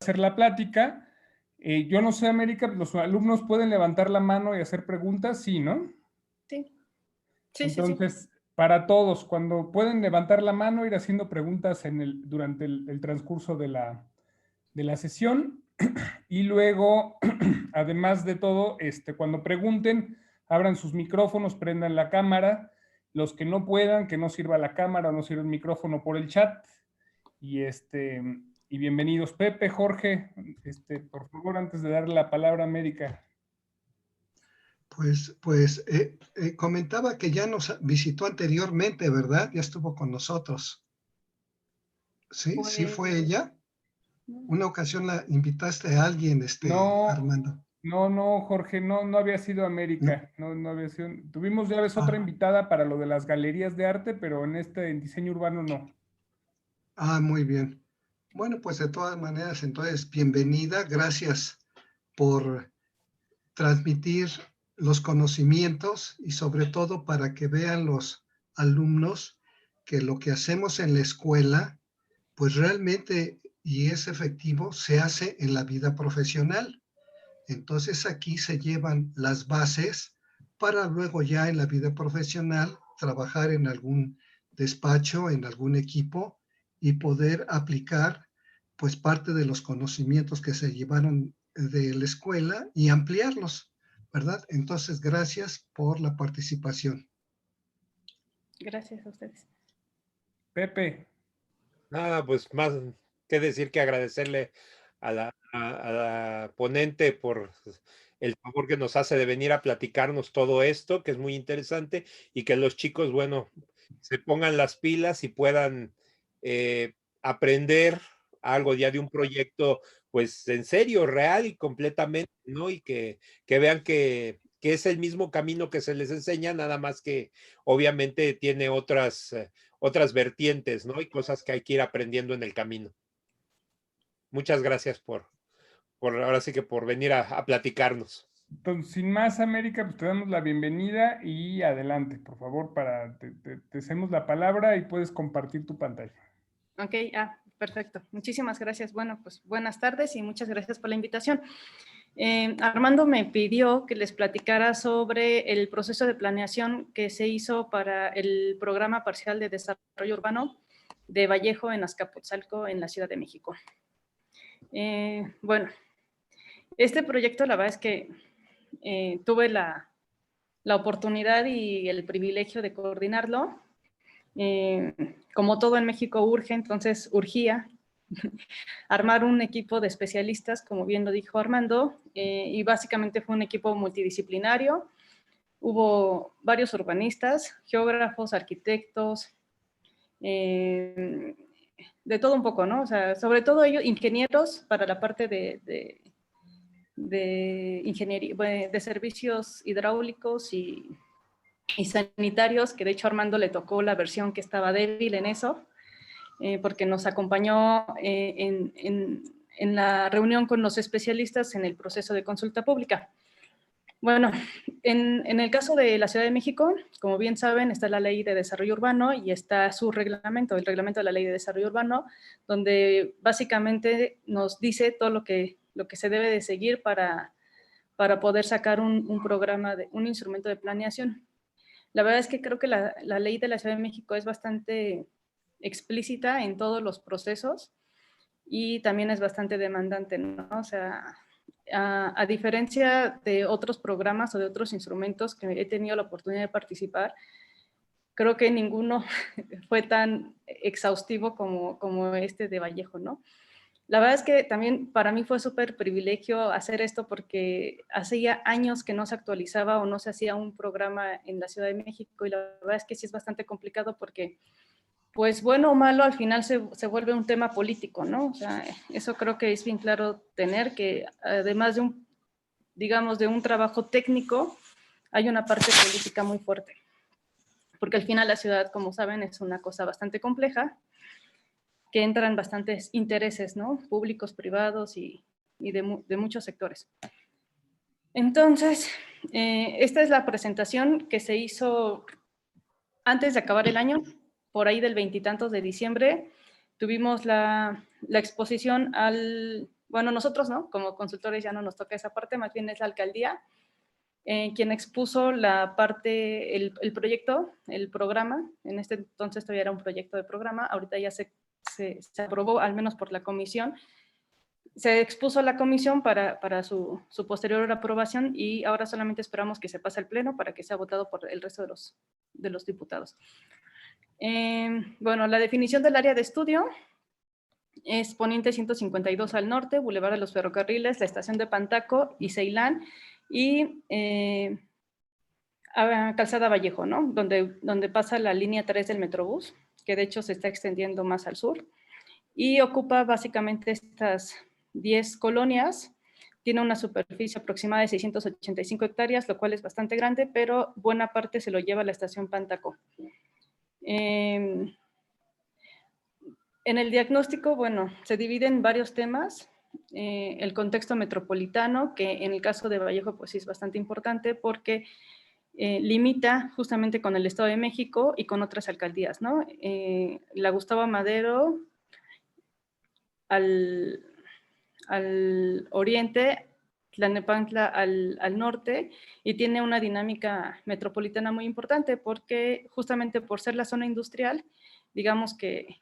hacer la plática. Yo no sé, América, los alumnos pueden levantar la mano y hacer preguntas, sí, ¿no? Sí. Entonces, para todos, cuando pueden levantar la mano, ir haciendo preguntas durante el transcurso de la sesión. Y luego, además de todo, cuando pregunten, abran sus micrófonos, prendan la cámara. Los que no puedan, que no sirva la cámara o no sirva el micrófono, por el chat. Y bienvenidos. Pepe, Jorge, por favor, antes de darle la palabra a América. Pues comentaba que ya nos visitó anteriormente, ¿verdad? Ya estuvo con nosotros. ¿Sí? Pues, ¿Sí fue ella? Una ocasión la invitaste a alguien, No, Armando. no, Jorge, no había sido América. No había sido. Tuvimos ya ves otra invitada para lo de las galerías de arte, pero en diseño urbano no. Muy bien. Bueno, pues de todas maneras, entonces, bienvenida. Gracias por transmitir los conocimientos y sobre todo para que vean los alumnos que lo que hacemos en la escuela, pues realmente, y es efectivo, se hace en la vida profesional. Entonces aquí se llevan las bases para luego ya en la vida profesional trabajar en algún despacho, en algún equipo y poder aplicar pues parte de los conocimientos que se llevaron de la escuela y ampliarlos, ¿verdad? Entonces, gracias por la participación. gracias a ustedes. Pepe. Nada, pues más que decir que agradecerle a la ponente por el favor que nos hace de venir a platicarnos todo esto, que es muy interesante, y que los chicos, bueno, se pongan las pilas y puedan aprender algo ya de un proyecto, pues en serio, real y completamente, ¿no? Y que vean que es el mismo camino que se les enseña, nada más que obviamente tiene otras vertientes, ¿no? Y cosas que hay que ir aprendiendo en el camino. Muchas gracias por ahora sí que por venir a platicarnos. Entonces, sin más, América, pues te damos la bienvenida y adelante, por favor, te hacemos la palabra y puedes compartir tu pantalla. Ok, perfecto. Muchísimas gracias. Bueno, pues buenas tardes y muchas gracias por la invitación. Armando me pidió que les platicara sobre el proceso de planeación que se hizo para el Programa Parcial de Desarrollo Urbano de Vallejo en Azcapotzalco, en la Ciudad de México. Bueno, este proyecto, la verdad es que tuve la oportunidad y el privilegio de coordinarlo. Como todo en México urge, entonces urgía armar un equipo de especialistas, como bien lo dijo Armando, y básicamente fue un equipo multidisciplinario. Hubo varios urbanistas, geógrafos, arquitectos, de todo un poco, ¿no? O sea, sobre todo ellos, ingenieros para la parte de ingeniería, de servicios hidráulicos y sanitarios, que de hecho a Armando le tocó la versión que estaba débil en eso, porque nos acompañó en la reunión con los especialistas en el proceso de consulta pública. Bueno, en el caso de la Ciudad de México, como bien saben, está la Ley de Desarrollo Urbano y está su reglamento, el reglamento de la Ley de Desarrollo Urbano, donde básicamente nos dice todo lo que se debe de seguir para poder sacar un programa, un instrumento de planeación. La verdad es que creo que la ley de la Ciudad de México es bastante explícita en todos los procesos y también es bastante demandante, ¿no? O sea, a diferencia de otros programas o de otros instrumentos que he tenido la oportunidad de participar, creo que ninguno fue tan exhaustivo como este de Vallejo, ¿no? La verdad es que también para mí fue súper privilegio hacer esto porque hacía años que no se actualizaba o no se hacía un programa en la Ciudad de México y la verdad es que sí es bastante complicado porque, pues bueno o malo, al final se vuelve un tema político, ¿no? O sea, eso creo que es bien claro tener que además de digamos, de un trabajo técnico, hay una parte política muy fuerte. Porque al final la ciudad, como saben, es una cosa bastante compleja que entran bastantes intereses, ¿no? Públicos, privados y de muchos sectores. Entonces, esta es la presentación que se hizo antes de acabar el año, por ahí del 20 y tantos de diciembre. Tuvimos la exposición bueno, nosotros no, como consultores ya no nos toca esa parte, más bien es la alcaldía quien expuso la parte, el proyecto, el programa. En este entonces todavía era un proyecto de programa, ahorita ya se aprobó, al menos por la comisión. Se expuso a la comisión para su posterior aprobación y ahora solamente esperamos que se pase al pleno para que sea votado por el resto de los diputados. Bueno, la definición del área de estudio es Poniente 152 al norte, Boulevard de los Ferrocarriles, la estación de Pantaco y Ceilán, y Calzada Vallejo, ¿no? Donde pasa la línea 3 del Metrobús, que de hecho se está extendiendo más al sur, y ocupa básicamente estas 10 colonias. Tiene una superficie aproximada de 685 hectáreas, lo cual es bastante grande, pero buena parte se lo lleva a la estación Pantaco. En el diagnóstico, bueno, se divide en varios temas. El contexto metropolitano, que en el caso de Vallejo, pues sí es bastante importante porque limita justamente con el Estado de México y con otras alcaldías, ¿no? La Gustavo Madero al oriente, Tlalnepantla al norte, y tiene una dinámica metropolitana muy importante porque justamente por ser la zona industrial, digamos que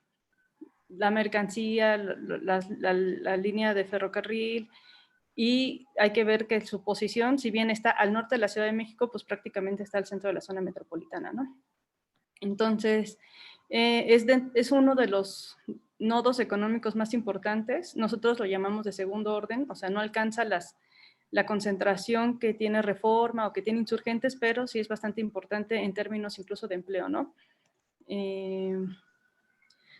la mercancía, la línea de ferrocarril, y hay que ver que su posición, si bien está al norte de la Ciudad de México, pues prácticamente está al centro de la zona metropolitana, ¿no? Entonces, es uno de los nodos económicos más importantes. Nosotros lo llamamos de segundo orden, o sea, no alcanza la concentración que tiene Reforma o que tiene Insurgentes, pero sí es bastante importante en términos incluso de empleo, ¿no?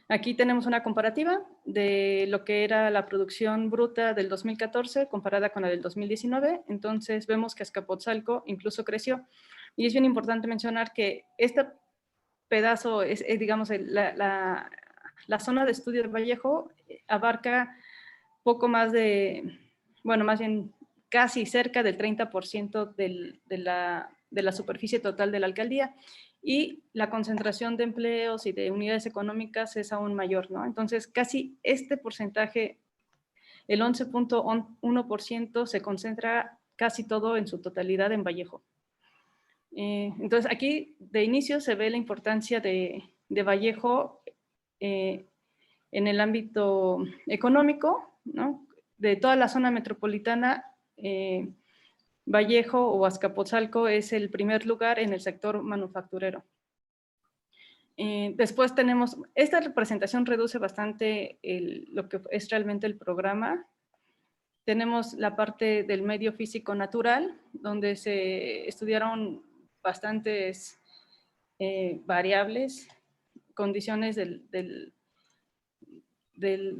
Aquí tenemos una comparativa de lo que era la producción bruta del 2014 comparada con la del 2019. Entonces vemos que Azcapotzalco incluso creció. Y es bien importante mencionar que este pedazo, digamos, la zona de estudio de Vallejo abarca poco más de, bueno, más bien casi cerca del 30% de la superficie total de la alcaldía, y la concentración de empleos y de unidades económicas es aún mayor, ¿no? Entonces, casi este porcentaje, el 11.1%, se concentra casi todo en su totalidad en Vallejo. Entonces, aquí de inicio se ve la importancia de Vallejo en el ámbito económico, ¿no? De toda la zona metropolitana, Vallejo o Azcapotzalco es el primer lugar en el sector manufacturero. Después tenemos, esta representación reduce bastante lo que es realmente el programa. Tenemos la parte del medio físico natural, donde se estudiaron bastantes variables, condiciones de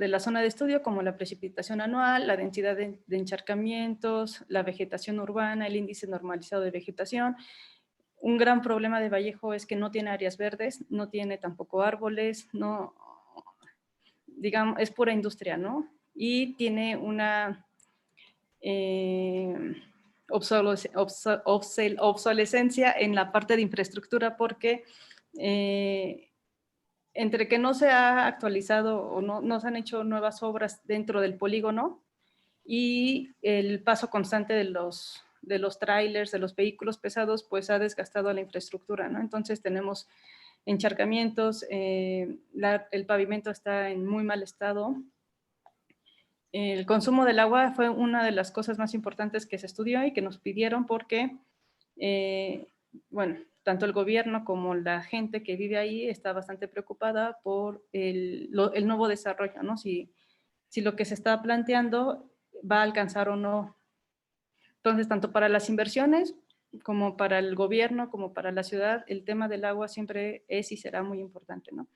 la zona de estudio, como la precipitación anual, la densidad de encharcamientos, la vegetación urbana, el índice normalizado de vegetación. Un gran problema de Vallejo es que no tiene áreas verdes, no tiene tampoco árboles, no, digamos, es pura industria, ¿no? Y tiene una obsolescencia en la parte de infraestructura porque entre que no se ha actualizado o no se han hecho nuevas obras dentro del polígono y el paso constante de los trailers, de los vehículos pesados, pues ha desgastado la infraestructura, ¿no? Entonces tenemos encharcamientos, el pavimento está en muy mal estado. El consumo del agua fue una de las cosas más importantes que se estudió y que nos pidieron porque, bueno, tanto el gobierno como la gente que vive ahí está bastante preocupada por el nuevo desarrollo, ¿no? Si lo que se está planteando va a alcanzar o no. Entonces, tanto para las inversiones como para el gobierno, como para la ciudad, el tema del agua siempre es y será muy importante, ¿no?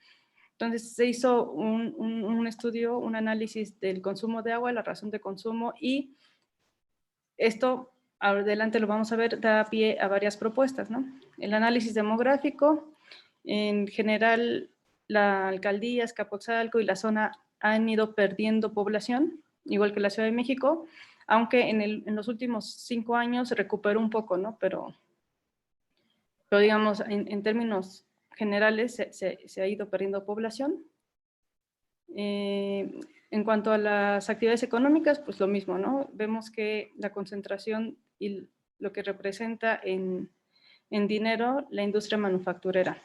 Entonces se hizo un estudio, un análisis del consumo de agua, la razón de consumo, y esto, adelante lo vamos a ver, da pie a varias propuestas, ¿no? El análisis demográfico, en general la alcaldía, Azcapotzalco y la zona han ido perdiendo población, igual que la Ciudad de México, aunque en los últimos 5 años se recuperó un poco, ¿no? Pero digamos, en términos generales se ha ido perdiendo población. En cuanto a las actividades económicas, pues lo mismo, ¿no? Vemos que la concentración y lo que representa en dinero la industria manufacturera.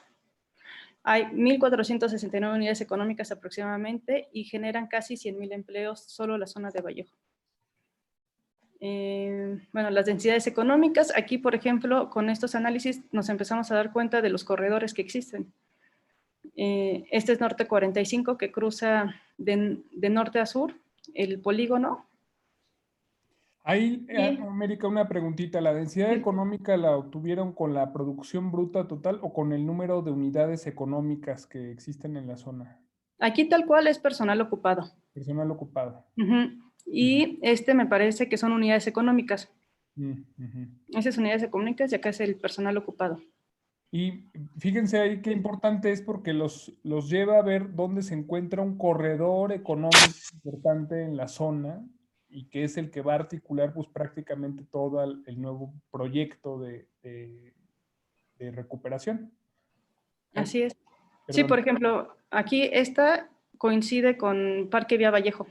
Hay 1.469 unidades económicas aproximadamente y generan casi 100,000 empleos solo la zona de Vallejo. Bueno, las densidades económicas, aquí por ejemplo, con estos análisis nos empezamos a dar cuenta de los corredores que existen. Este es Norte 45 que cruza de norte a sur el polígono. Ahí, Sí. América, una preguntita. ¿La densidad Sí. económica la obtuvieron con la producción bruta total o con el número de unidades económicas que existen en la zona? Aquí tal cual es personal ocupado. Personal ocupado. Y este me parece que son unidades económicas. Esas unidades económicas y acá es el personal ocupado. Y fíjense ahí qué importante es porque los lleva a ver dónde se encuentra un corredor económico importante en la zona y que es el que va a articular pues prácticamente todo el nuevo proyecto de recuperación. Así es. Perdón. Sí, por ejemplo, aquí esta coincide con Parque Vía Vallejo,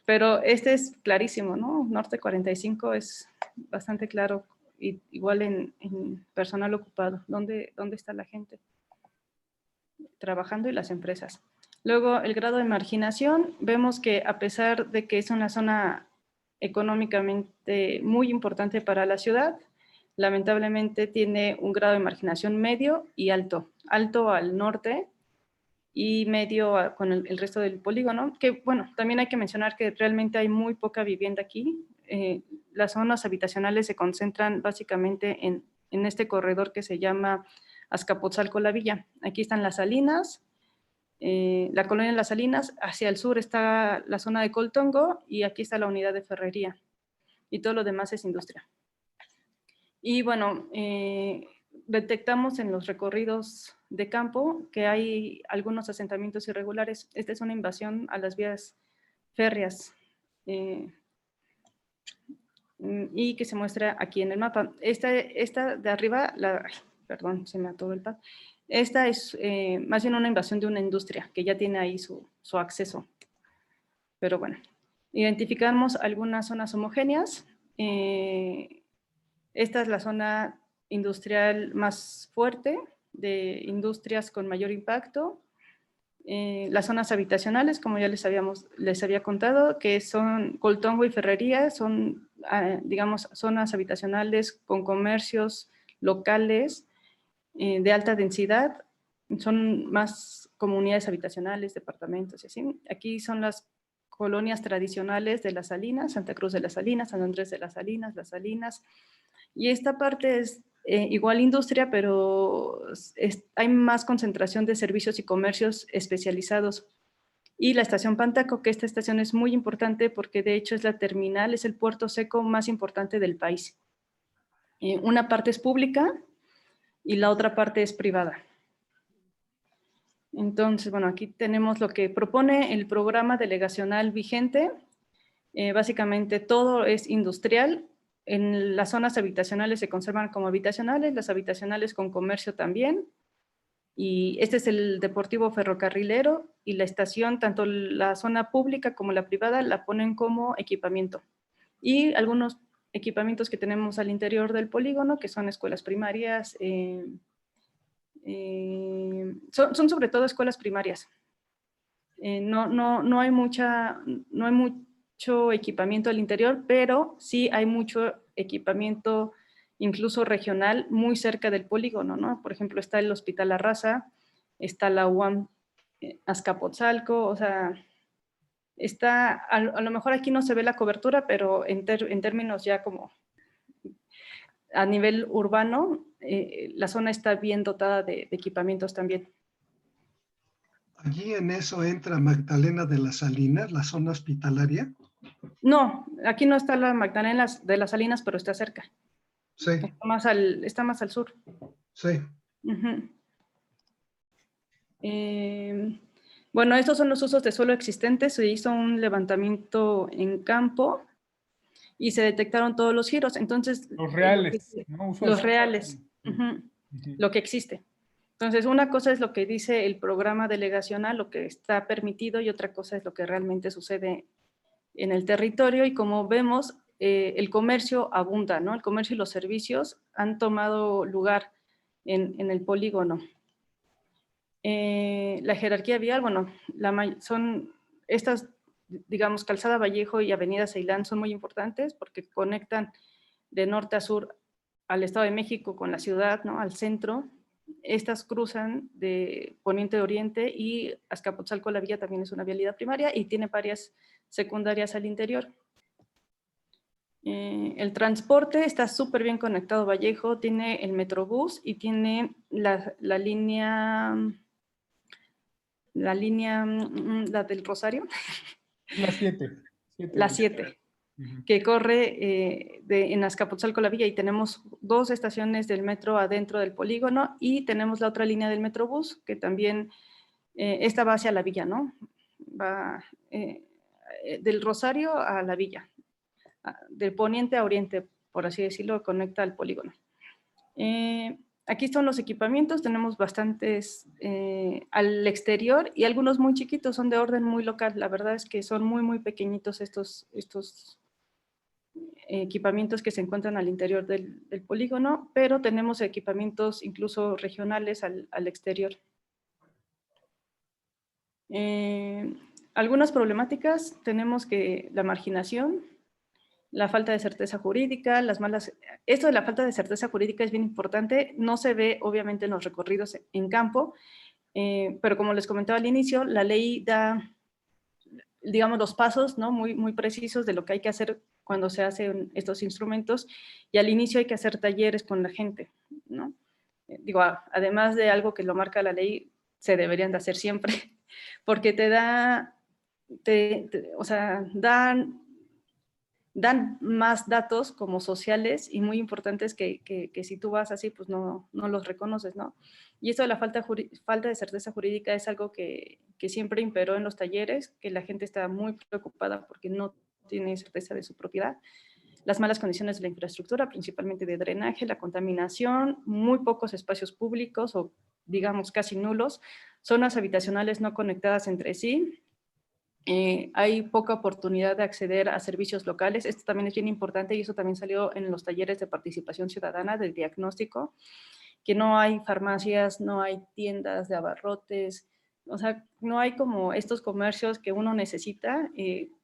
pero este es clarísimo, ¿no? Norte 45 es bastante claro, igual en personal ocupado. ¿Dónde está la gente trabajando y las empresas? Luego, el grado de marginación, vemos que a pesar de que es una zona económicamente muy importante para la ciudad, lamentablemente tiene un grado de marginación medio y alto. Alto al norte y medio con el resto del polígono, que bueno, también hay que mencionar que realmente hay muy poca vivienda aquí. Las zonas habitacionales se concentran básicamente en este corredor que se llama Azcapotzalco-La Villa. Aquí están las Salinas, la colonia de las Salinas, hacia el sur está la zona de Coltongo y aquí está la unidad de ferrería y todo lo demás es industria. Y bueno, detectamos en los recorridos de campo que hay algunos asentamientos irregulares. Esta es una invasión a las vías férreas y que se muestra aquí en el mapa. Esta de arriba, perdón, se me atoró el pad. Esta es más bien una invasión de una industria que ya tiene ahí su acceso. Pero bueno, identificamos algunas zonas homogéneas. Esta es la zona industrial más fuerte, de industrias con mayor impacto. Las zonas habitacionales, como ya les había contado, que son Coltongo y Ferrería, son, digamos, zonas habitacionales con comercios locales de alta densidad. Son más comunidades habitacionales, departamentos y así. Aquí son las colonias tradicionales de Las Salinas, Santa Cruz de las Salinas, San Andrés de las Salinas, Las Salinas. Y esta parte es igual industria, pero hay más concentración de servicios y comercios especializados. Y la estación Pantaco, que esta estación es muy importante porque de hecho es la terminal, es el puerto seco más importante del país. Una parte es pública y la otra parte es privada. Entonces, bueno, aquí tenemos lo que propone el programa delegacional vigente. Básicamente todo es industrial. En las zonas habitacionales se conservan como habitacionales, las habitacionales con comercio también. Y este es el deportivo ferrocarrilero y la estación, tanto la zona pública como la privada, la ponen como equipamiento. Y algunos equipamientos que tenemos al interior del polígono, que son escuelas primarias, son sobre todo escuelas primarias. No hay mucho equipamiento al interior, pero sí hay mucho equipamiento incluso regional muy cerca del polígono, ¿no? Por ejemplo, está el Hospital La Raza, está la UAM Azcapotzalco, o sea, está, a lo mejor aquí no se ve la cobertura, pero en términos ya como a nivel urbano, la zona está bien dotada de equipamientos también. Allí en eso entra Magdalena de las Salinas, la zona hospitalaria. No, aquí no está la Magdalena de las Salinas, pero está cerca. Sí. Está más al sur. Sí. Bueno, estos son los usos de suelo existentes. Se hizo un levantamiento en campo y se detectaron todos los giros. Entonces, los reales, ¿no? los reales, lo que existe. Entonces, una cosa es lo que dice el programa delegacional, lo que está permitido, y otra cosa es lo que realmente sucede en el territorio. Y como vemos, el comercio abunda, ¿no? El comercio y los servicios han tomado lugar en el polígono. La jerarquía vial, bueno, son estas, digamos, Calzada Vallejo y Avenida Ceilán son muy importantes porque conectan de norte a sur al Estado de México con la ciudad, ¿no? Al centro. Estas cruzan de poniente a oriente, y Azcapotzalco La Villa también es una vialidad primaria y tiene varias secundarias al interior. El transporte está súper bien conectado. Vallejo tiene el Metrobús y tiene la línea la del Rosario. La 7. La 7, que corre en Azcapotzalco La Villa, y tenemos 2 estaciones del metro adentro del polígono, y tenemos la otra línea del Metrobús, que también, esta va hacia La Villa, ¿no? Va del Rosario a La Villa, de poniente a oriente, por así decirlo, conecta al polígono. Aquí están los equipamientos, tenemos bastantes al exterior y algunos muy chiquitos, son de orden muy local. La verdad es que son muy, muy pequeñitos estos equipamientos que se encuentran al interior del polígono, pero tenemos equipamientos incluso regionales al exterior. Algunas problemáticas tenemos que la marginación, la falta de certeza jurídica, las malas... Esto de la falta de certeza jurídica es bien importante, no se ve obviamente en los recorridos en campo, pero como les comentaba al inicio, la ley da, digamos, los pasos, ¿no? Muy, muy precisos de lo que hay que hacer cuando se hacen estos instrumentos, y al inicio hay que hacer talleres con la gente, ¿no? Digo, además de algo que lo marca la ley, se deberían de hacer siempre, porque te da, o sea, dan más datos como sociales y muy importantes que si tú vas así, pues no los reconoces, ¿no? Y esto de la falta de certeza jurídica es algo que siempre imperó en los talleres, que la gente está muy preocupada porque no tiene certeza de su propiedad. Las malas condiciones de la infraestructura, principalmente de drenaje, la contaminación, muy pocos espacios públicos o digamos casi nulos, zonas habitacionales no conectadas entre sí. Hay poca oportunidad de acceder a servicios locales. Esto también es bien importante y eso también salió en los talleres de participación ciudadana del diagnóstico, que no hay farmacias, no hay tiendas de abarrotes, o sea, no hay como estos comercios que uno necesita,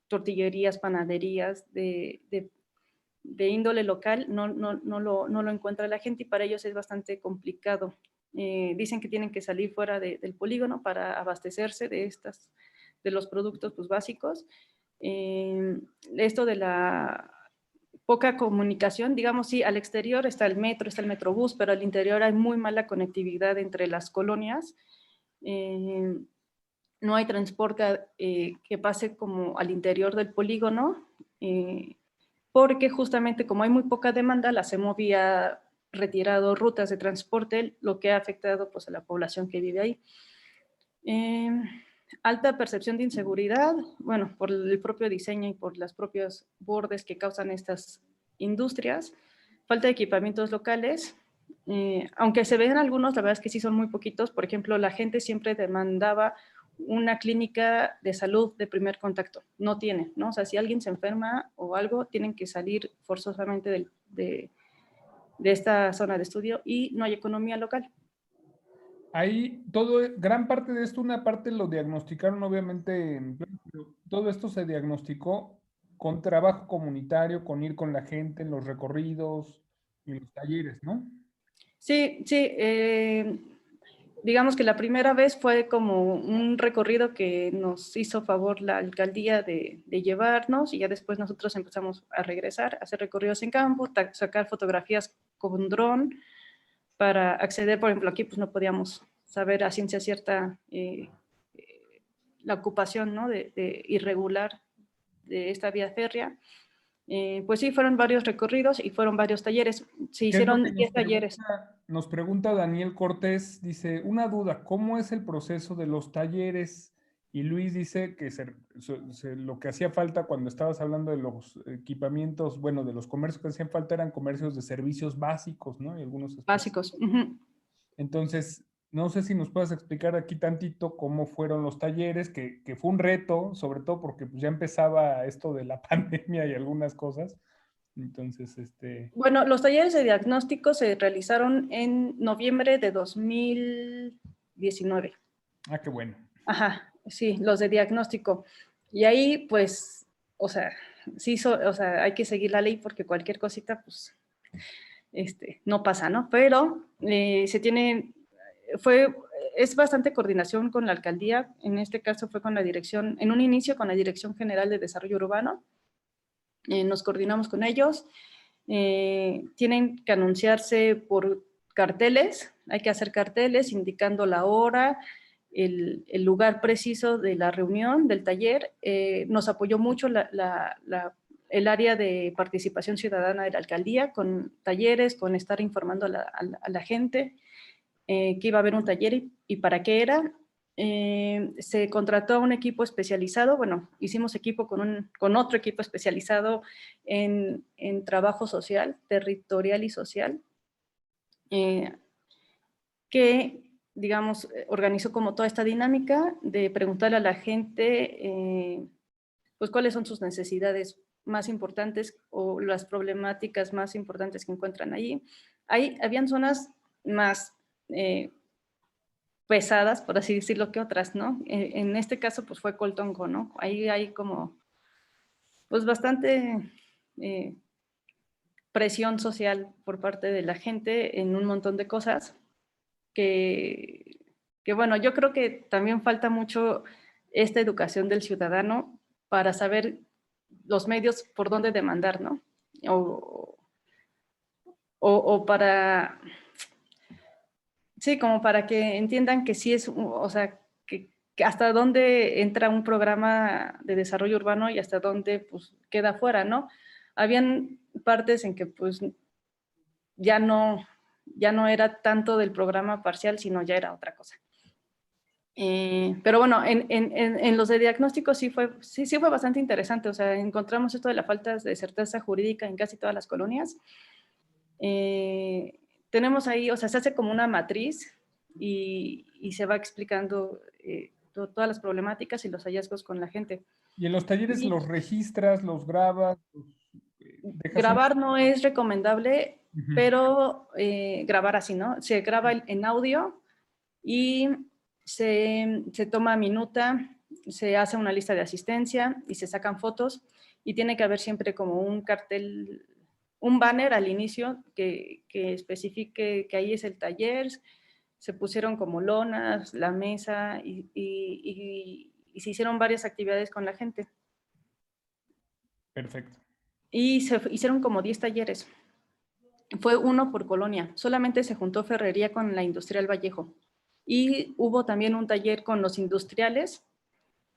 tortillerías, panaderías de índole local, no lo encuentra la gente y para ellos es bastante complicado. Dicen que tienen que salir fuera del polígono para abastecerse de los productos pues, básicos. Esto de la poca comunicación, digamos, sí, al exterior está el metro, está el Metrobús, pero al interior hay muy mala conectividad entre las colonias. No hay transporte que pase como al interior del polígono, porque justamente como hay muy poca demanda, la CEMOVI ha retirado rutas de transporte, lo que ha afectado pues, a la población que vive ahí. Alta percepción de inseguridad, bueno, por el propio diseño y por los propios bordes que causan estas industrias. Falta de equipamientos locales, aunque se ven algunos, la verdad es que sí son muy poquitos. Por ejemplo, la gente siempre demandaba una clínica de salud de primer contacto. No tienen, ¿no? O sea, si alguien se enferma o algo, tienen que salir forzosamente de esta zona de estudio y no hay economía local. Ahí gran parte de esto, una parte lo diagnosticaron obviamente, todo esto se diagnosticó con trabajo comunitario, con ir con la gente en los recorridos y los talleres, ¿no? Sí, digamos que la primera vez fue como un recorrido que nos hizo favor la alcaldía de llevarnos y ya después nosotros empezamos a regresar, a hacer recorridos en campo, sacar fotografías con dron para acceder, por ejemplo, aquí pues no podíamos saber a ciencia cierta la ocupación, ¿no? de irregular de esta vía férrea. Pues sí, fueron varios recorridos y fueron varios talleres. Se hicieron 10 talleres. Nos pregunta Daniel Cortés, dice, una duda, ¿cómo es el proceso de los talleres? Y Luis dice que lo que hacía falta cuando estabas hablando de los equipamientos, bueno, de los comercios que hacían falta eran comercios de servicios básicos, ¿no? Y algunos básicos. Entonces, no sé si nos puedas explicar aquí tantito cómo fueron los talleres, que fue un reto, sobre todo porque pues, ya empezaba esto de la pandemia y algunas cosas. Entonces, Bueno, los talleres de diagnóstico se realizaron en noviembre de 2019. Ah, qué bueno. Ajá, sí, los de diagnóstico. Y ahí, pues, o sea, sí, o sea, hay que seguir la ley porque cualquier cosita, pues, no pasa, ¿no? Pero es bastante coordinación con la alcaldía. En este caso fue con la dirección, en un inicio con la Dirección General de Desarrollo Urbano. Nos coordinamos con ellos. Tienen que anunciarse por carteles, hay que hacer carteles indicando la hora, el lugar preciso de la reunión, del taller. Nos apoyó mucho el área de participación ciudadana de la alcaldía, con talleres, con estar informando a la gente que iba a haber un taller y para qué era. Se contrató a un equipo especializado, bueno, hicimos equipo con otro equipo especializado en trabajo social, territorial y social, que, digamos, organizó como toda esta dinámica de preguntarle a la gente, pues, cuáles son sus necesidades más importantes o las problemáticas más importantes que encuentran allí. Habían zonas más pesadas, por así decirlo, que otras, ¿no? En este caso, pues fue Coltongo, ¿no? Ahí hay como, pues bastante presión social por parte de la gente en un montón de cosas que bueno, yo creo que también falta mucho esta educación del ciudadano para saber los medios por dónde demandar, ¿no? O para, sí, como para que entiendan que sí es, o sea, que hasta dónde entra un programa de desarrollo urbano y hasta dónde pues queda fuera, ¿no? Habían partes en que pues ya no era tanto del programa parcial, sino ya era otra cosa. Pero bueno, en los de diagnóstico sí fue bastante interesante, o sea, encontramos esto de la falta de certeza jurídica en casi todas las colonias. Tenemos ahí, o sea, se hace como una matriz y se va explicando todas las problemáticas y los hallazgos con la gente. ¿Y en los talleres los registras, los grabas? Grabar no es recomendable, Uh-huh. pero grabar así, ¿no? Se graba en audio y se toma minuta, se hace una lista de asistencia y se sacan fotos y tiene que haber siempre como un cartel, un banner al inicio que especifique que ahí es el taller. Se pusieron como lonas, la mesa y se hicieron varias actividades con la gente. Perfecto. Y se hicieron como 10 talleres. Fue uno por colonia. Solamente se juntó Ferrería con la Industrial Vallejo. Y hubo también un taller con los industriales,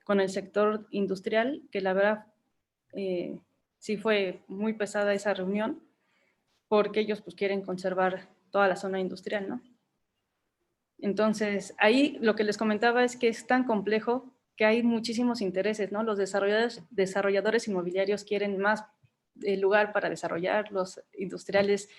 con el sector industrial, que la verdad sí fue muy pesada esa reunión, porque ellos pues quieren conservar toda la zona industrial, ¿no? Entonces, ahí lo que les comentaba es que es tan complejo que hay muchísimos intereses, ¿no? Los desarrolladores inmobiliarios quieren más lugar para desarrollar, los industriales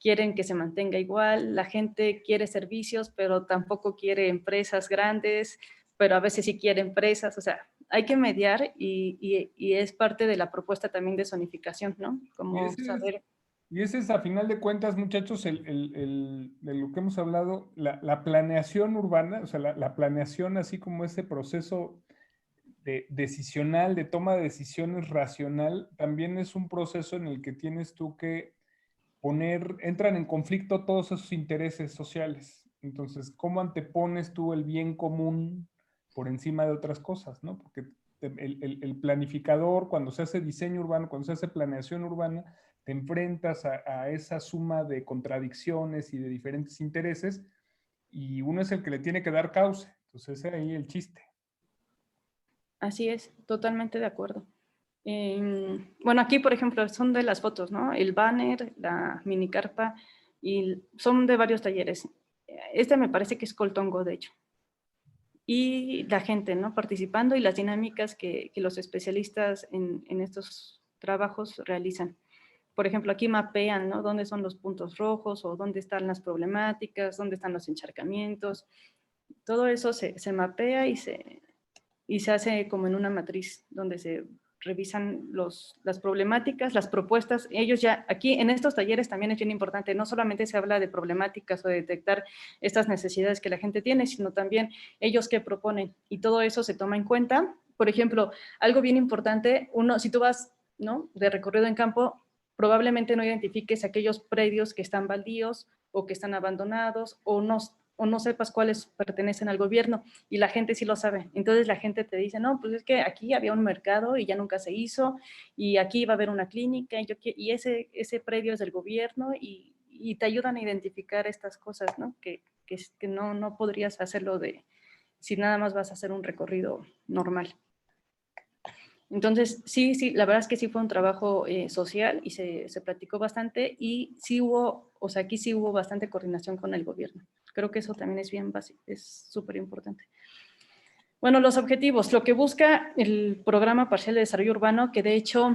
quieren que se mantenga igual, la gente quiere servicios, pero tampoco quiere empresas grandes, pero a veces sí quiere empresas, o sea, hay que mediar y es parte de la propuesta también de zonificación, ¿no? Como saber... Y ese es, a final de cuentas, muchachos, de lo que hemos hablado, la planeación urbana, o sea, la planeación así como ese proceso decisional, de toma de decisiones racional, también es un proceso en el que tienes tú que entran en conflicto todos esos intereses sociales. Entonces, ¿cómo antepones tú el bien común por encima de otras cosas, ¿no? Porque el planificador, cuando se hace diseño urbano, cuando se hace planeación urbana, te enfrentas a esa suma de contradicciones y de diferentes intereses, y uno es el que le tiene que dar cauce. Entonces, ese es ahí el chiste. Así es, totalmente de acuerdo. Bueno, aquí, por ejemplo, son de las fotos, ¿no? El banner, la mini carpa, y son de varios talleres. Este me parece que es Coltongo, de hecho. Y la gente, ¿no? Participando y las dinámicas que los especialistas en estos trabajos realizan. por ejemplo, aquí mapean, ¿no? Dónde son los puntos rojos o dónde están las problemáticas, dónde están los encharcamientos. Todo eso se mapea y se hace como en una matriz donde se revisan las problemáticas, las propuestas. Ellos ya, aquí en estos talleres también es bien importante, no solamente se habla de problemáticas o de detectar estas necesidades que la gente tiene, sino también ellos qué proponen. Y todo eso se toma en cuenta. Por ejemplo, algo bien importante, si tú vas, ¿no?, de recorrido en campo, probablemente no identifiques aquellos predios que están baldíos o que están abandonados o no sepas cuáles pertenecen al gobierno, y la gente sí lo sabe. Entonces la gente te dice, no, pues es que aquí había un mercado y ya nunca se hizo, y aquí iba a haber una clínica, y ese predio es del gobierno, y te ayudan a identificar estas cosas, ¿no? Que no podrías hacerlo si nada más vas a hacer un recorrido normal. Entonces, sí, la verdad es que sí fue un trabajo social y se platicó bastante, y sí hubo, o sea, aquí sí hubo bastante coordinación con el gobierno. Creo que eso también es bien básico, es súper importante. Bueno, los objetivos, lo que busca el Programa Parcial de Desarrollo Urbano, que de hecho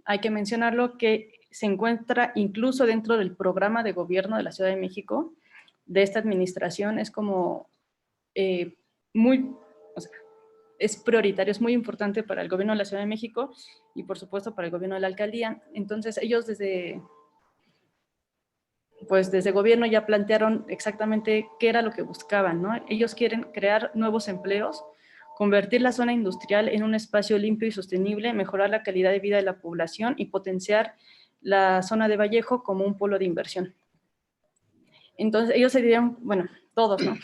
hay que mencionarlo, que se encuentra incluso dentro del programa de gobierno de la Ciudad de México, de esta administración, es como es prioritario, es muy importante para el gobierno de la Ciudad de México y por supuesto para el gobierno de la alcaldía. Entonces ellos desde gobierno ya plantearon exactamente qué era lo que buscaban, ¿no? Ellos quieren crear nuevos empleos, convertir la zona industrial en un espacio limpio y sostenible, mejorar la calidad de vida de la población y potenciar la zona de Vallejo como un polo de inversión. Entonces ellos se dirían, bueno, todos, ¿no?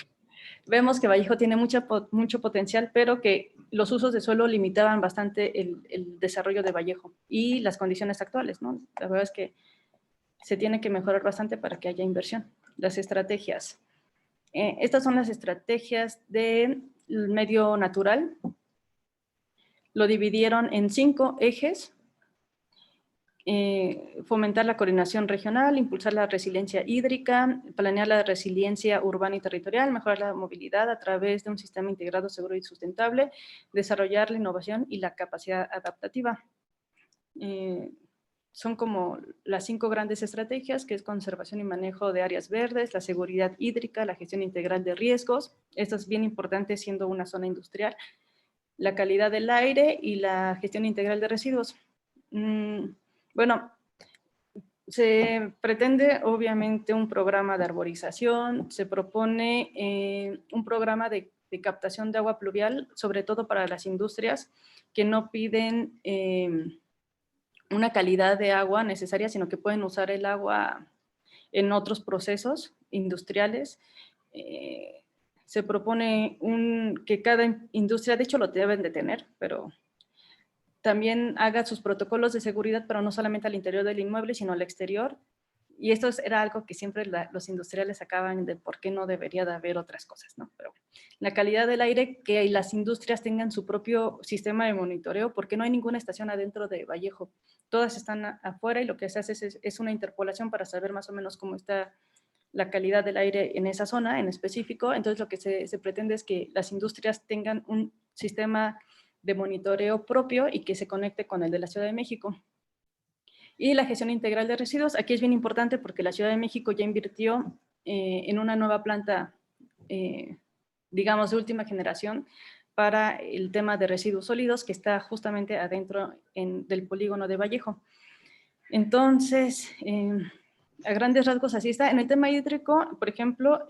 Vemos que Vallejo tiene mucho potencial, pero que los usos de suelo limitaban bastante el desarrollo de Vallejo y las condiciones actuales, ¿no? La verdad es que se tiene que mejorar bastante para que haya inversión. Las estrategias. Estas son las estrategias del medio natural. Lo dividieron en 5 ejes. Fomentar la coordinación regional, impulsar la resiliencia hídrica, planear la resiliencia urbana y territorial, mejorar la movilidad a través de un sistema integrado, seguro y sustentable, desarrollar la innovación y la capacidad adaptativa. Son como las 5 grandes estrategias, que es conservación y manejo de áreas verdes, la seguridad hídrica, la gestión integral de riesgos, esto es bien importante siendo una zona industrial, la calidad del aire y la gestión integral de residuos. Bueno, se pretende obviamente un programa de arborización, se propone un programa de captación de agua pluvial, sobre todo para las industrias que no piden una calidad de agua necesaria, sino que pueden usar el agua en otros procesos industriales. Se propone que cada industria, de hecho lo deben de tener, pero también haga sus protocolos de seguridad, pero no solamente al interior del inmueble, sino al exterior. Y esto era algo que siempre los industriales sacaban de por qué no debería de haber otras cosas, ¿no? Pero la calidad del aire, que las industrias tengan su propio sistema de monitoreo, porque no hay ninguna estación adentro de Vallejo. Todas están afuera y lo que se hace es una interpolación para saber más o menos cómo está la calidad del aire en esa zona en específico. Entonces lo que se pretende es que las industrias tengan un sistema de monitoreo propio y que se conecte con el de la Ciudad de México. Y la gestión integral de residuos, aquí es bien importante porque la Ciudad de México ya invirtió en una nueva planta, digamos, de última generación para el tema de residuos sólidos, que está justamente adentro del polígono de Vallejo. Entonces, a grandes rasgos así está. En el tema hídrico, por ejemplo,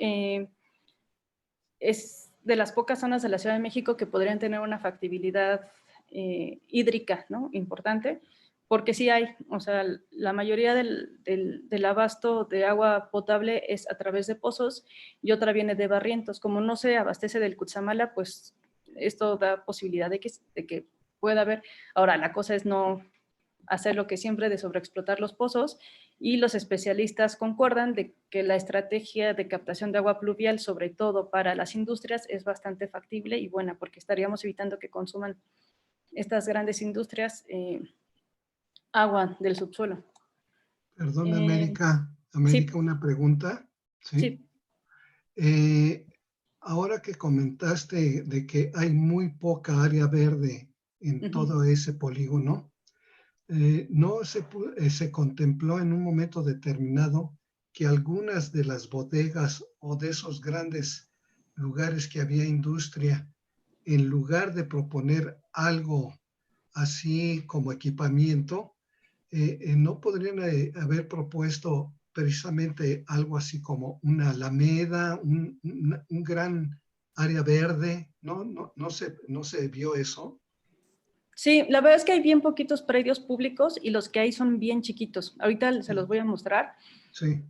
es de las pocas zonas de la Ciudad de México que podrían tener una factibilidad hídrica, ¿no?, importante, porque sí hay, o sea, la mayoría del abasto de agua potable es a través de pozos y otra viene de barrientos. Como no se abastece del Cutzamala, pues esto da posibilidad de que pueda haber. Ahora, la cosa es no hacer lo que siempre de sobreexplotar los pozos, y los especialistas concuerdan de que la estrategia de captación de agua pluvial, sobre todo para las industrias, es bastante factible y buena, porque estaríamos evitando que consuman estas grandes industrias agua del subsuelo. Perdón, América, sí. una pregunta. Sí. Ahora que comentaste de que hay muy poca área verde en todo ese polígono, no se contempló en un momento determinado que algunas de las bodegas o de esos grandes lugares que había industria, en lugar de proponer algo así como equipamiento, no podrían haber propuesto precisamente algo así como una alameda, un gran área verde, no se vio eso. Sí, la verdad es que hay bien poquitos predios públicos y los que hay son bien chiquitos. Ahorita se los voy a mostrar. Sí.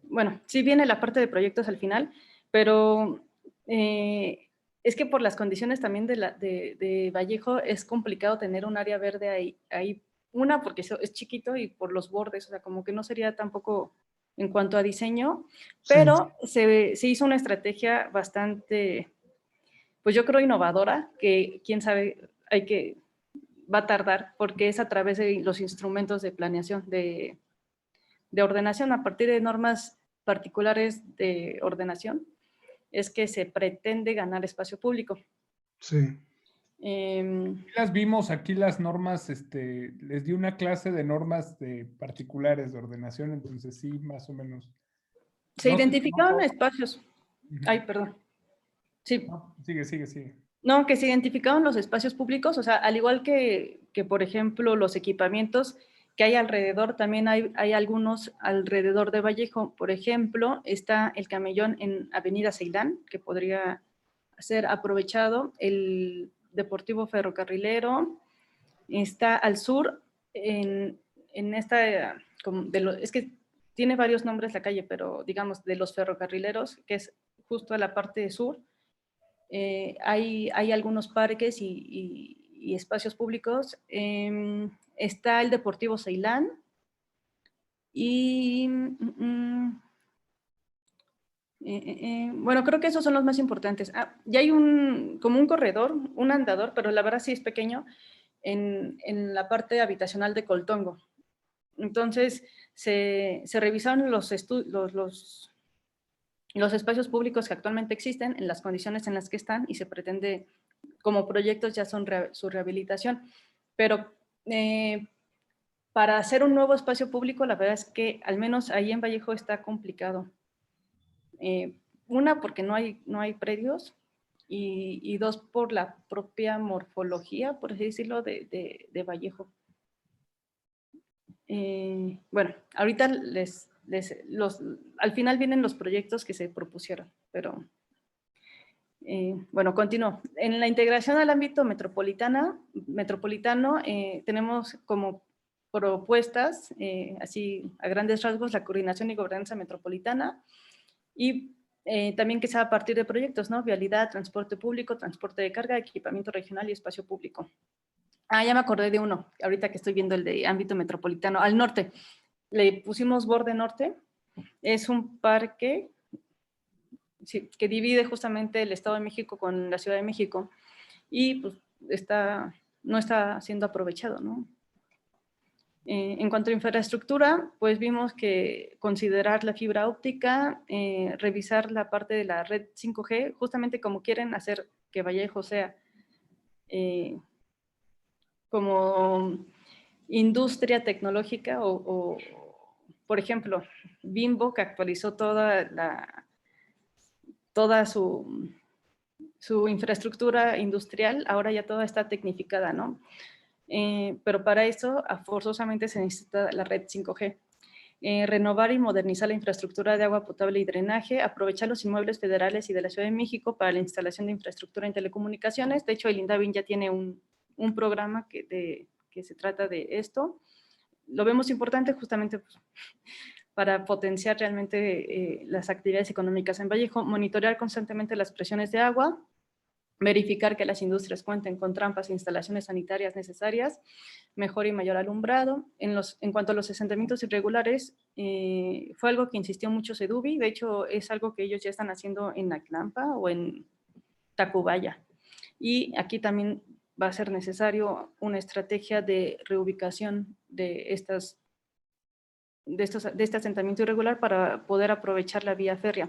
Bueno, sí viene la parte de proyectos al final, pero es que por las condiciones también de Vallejo es complicado tener un área verde ahí. Una, porque es chiquito, y por los bordes, o sea, como que no sería tampoco en cuanto a diseño, pero se hizo una estrategia bastante, pues yo creo innovadora, que quién sabe, va a tardar, porque es a través de los instrumentos de planeación, de ordenación, a partir de normas particulares de ordenación, es que se pretende ganar espacio público. Sí. Las vimos aquí las normas, les di una clase de normas particulares de ordenación, entonces sí, más o menos. Se identificaron espacios. Ay, perdón. Sí. No, sigue. No, que se identificaron los espacios públicos, o sea, al igual que por ejemplo, los equipamientos que hay alrededor, también hay algunos alrededor de Vallejo. Por ejemplo, está el camellón en Avenida Ceilán, que podría ser aprovechado, el Deportivo Ferrocarrilero, está al sur, en esta, es que tiene varios nombres la calle, pero digamos, de los ferrocarrileros, que es justo a la parte sur. Hay algunos parques y espacios públicos. Está el Deportivo Ceilán y bueno, creo que esos son los más importantes. Y hay como un corredor, un andador, pero la verdad sí es pequeño, en la parte habitacional de Coltongo. Entonces, se revisaron los espacios públicos que actualmente existen, en las condiciones en las que están, y se pretende, como proyectos ya son su rehabilitación. Pero para hacer un nuevo espacio público, la verdad es que al menos ahí en Vallejo está complicado. Una, porque no hay predios, y dos, por la propia morfología, por así decirlo, de Vallejo. Bueno, ahorita al final vienen los proyectos que se propusieron, pero bueno, continúo. En la integración al ámbito metropolitano, tenemos como propuestas, así a grandes rasgos, la coordinación y gobernanza metropolitana, y también que sea a partir de proyectos, ¿no? Vialidad, transporte público, transporte de carga, equipamiento regional y espacio público. Ya me acordé de uno, ahorita que estoy viendo el de ámbito metropolitano, al norte. Le pusimos Borde Norte, es un parque, sí, que divide justamente el Estado de México con la Ciudad de México, y pues no está siendo aprovechado, ¿no? En cuanto a infraestructura, pues vimos que considerar la fibra óptica, revisar la parte de la red 5G, justamente como quieren hacer que Vallejo sea como industria tecnológica, o por ejemplo, Bimbo, que actualizó toda su infraestructura industrial, ahora ya toda está tecnificada, ¿no? Pero para eso forzosamente se necesita la red 5G. Renovar y modernizar la infraestructura de agua potable y drenaje, aprovechar los inmuebles federales y de la Ciudad de México para la instalación de infraestructura en telecomunicaciones. De hecho, el INDAVIN ya tiene un programa que se trata de esto. Lo vemos importante justamente pues, para potenciar realmente las actividades económicas en Vallejo, monitorear constantemente las presiones de agua, verificar que las industrias cuenten con trampas e instalaciones sanitarias necesarias, mejor y mayor alumbrado. En cuanto a los asentamientos irregulares, fue algo que insistió mucho Sedubi, de hecho es algo que ellos ya están haciendo en Aclampa o en Tacubaya. Y aquí también va a ser necesario una estrategia de reubicación de este asentamiento irregular para poder aprovechar la vía férrea.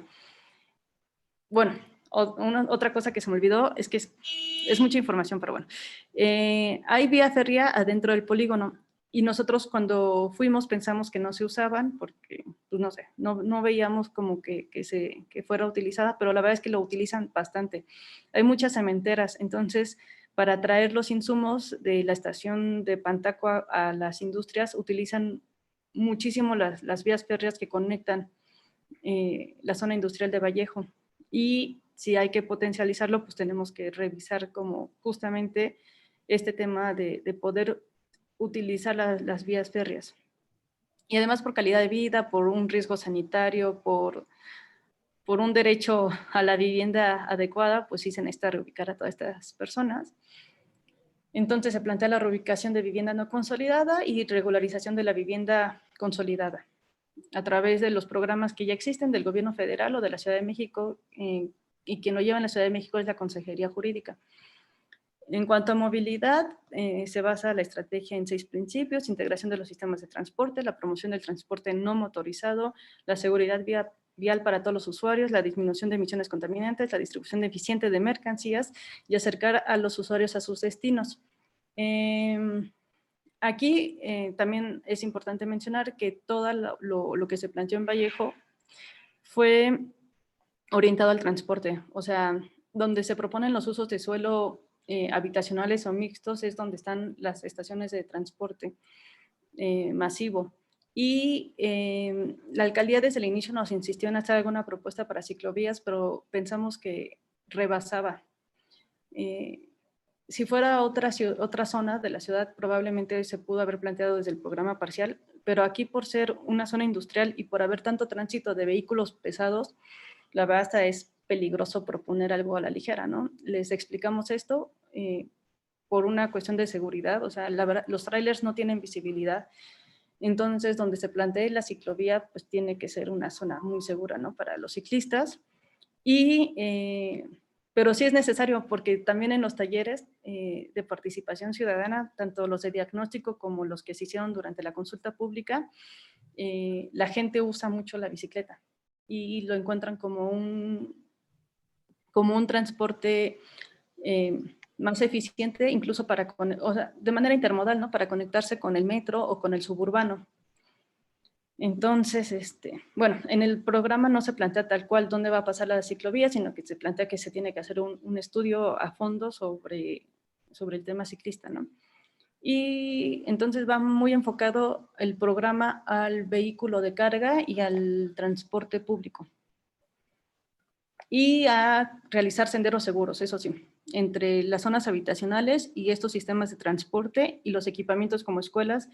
Bueno, Otra cosa que se me olvidó es que es mucha información, pero bueno. Hay vía férrea adentro del polígono y nosotros cuando fuimos pensamos que no se usaban porque, pues no sé, no veíamos como que fuera utilizada, pero la verdad es que lo utilizan bastante. Hay muchas cementeras, entonces para traer los insumos de la estación de Pantacua a las industrias utilizan muchísimo las vías férreas que conectan la zona industrial de Vallejo. Y si hay que potencializarlo, pues tenemos que revisar como justamente este tema de poder utilizar las vías férreas. Y además por calidad de vida, por un riesgo sanitario, por un derecho a la vivienda adecuada, pues sí se necesita reubicar a todas estas personas. Entonces se plantea la reubicación de vivienda no consolidada y regularización de la vivienda consolidada a través de los programas que ya existen del gobierno federal o de la Ciudad de México, y quien lo lleva en la Ciudad de México es la Consejería Jurídica. En cuanto a movilidad, se basa la estrategia en 6 principios: integración de los sistemas de transporte, la promoción del transporte no motorizado, la seguridad vial para todos los usuarios, la disminución de emisiones contaminantes, la distribución eficiente de mercancías y acercar a los usuarios a sus destinos. Aquí también es importante mencionar que todo lo que se planteó en Vallejo fue orientado al transporte, o sea, donde se proponen los usos de suelo habitacionales o mixtos es donde están las estaciones de transporte masivo. Y la alcaldía desde el inicio nos insistió en hacer alguna propuesta para ciclovías, pero pensamos que rebasaba. Si fuera otra zona de la ciudad, probablemente se pudo haber planteado desde el programa parcial, pero aquí por ser una zona industrial y por haber tanto tránsito de vehículos pesados, la verdad hasta es peligroso proponer algo a la ligera, ¿no? Les explicamos esto por una cuestión de seguridad, o sea, la verdad, los trailers no tienen visibilidad, entonces donde se plantee la ciclovía, pues tiene que ser una zona muy segura, ¿no? Para los ciclistas. Pero sí es necesario porque también en los talleres de participación ciudadana, tanto los de diagnóstico como los que se hicieron durante la consulta pública, la gente usa mucho la bicicleta y lo encuentran como un transporte más eficiente, incluso o sea, de manera intermodal, ¿no? Para conectarse con el metro o con el suburbano. Entonces, bueno, en el programa no se plantea tal cual dónde va a pasar la ciclovía, sino que se plantea que se tiene que hacer un estudio a fondo sobre el tema ciclista, ¿no? Y entonces va muy enfocado el programa al vehículo de carga y al transporte público. Y a realizar senderos seguros, eso sí, entre las zonas habitacionales y estos sistemas de transporte y los equipamientos como escuelas,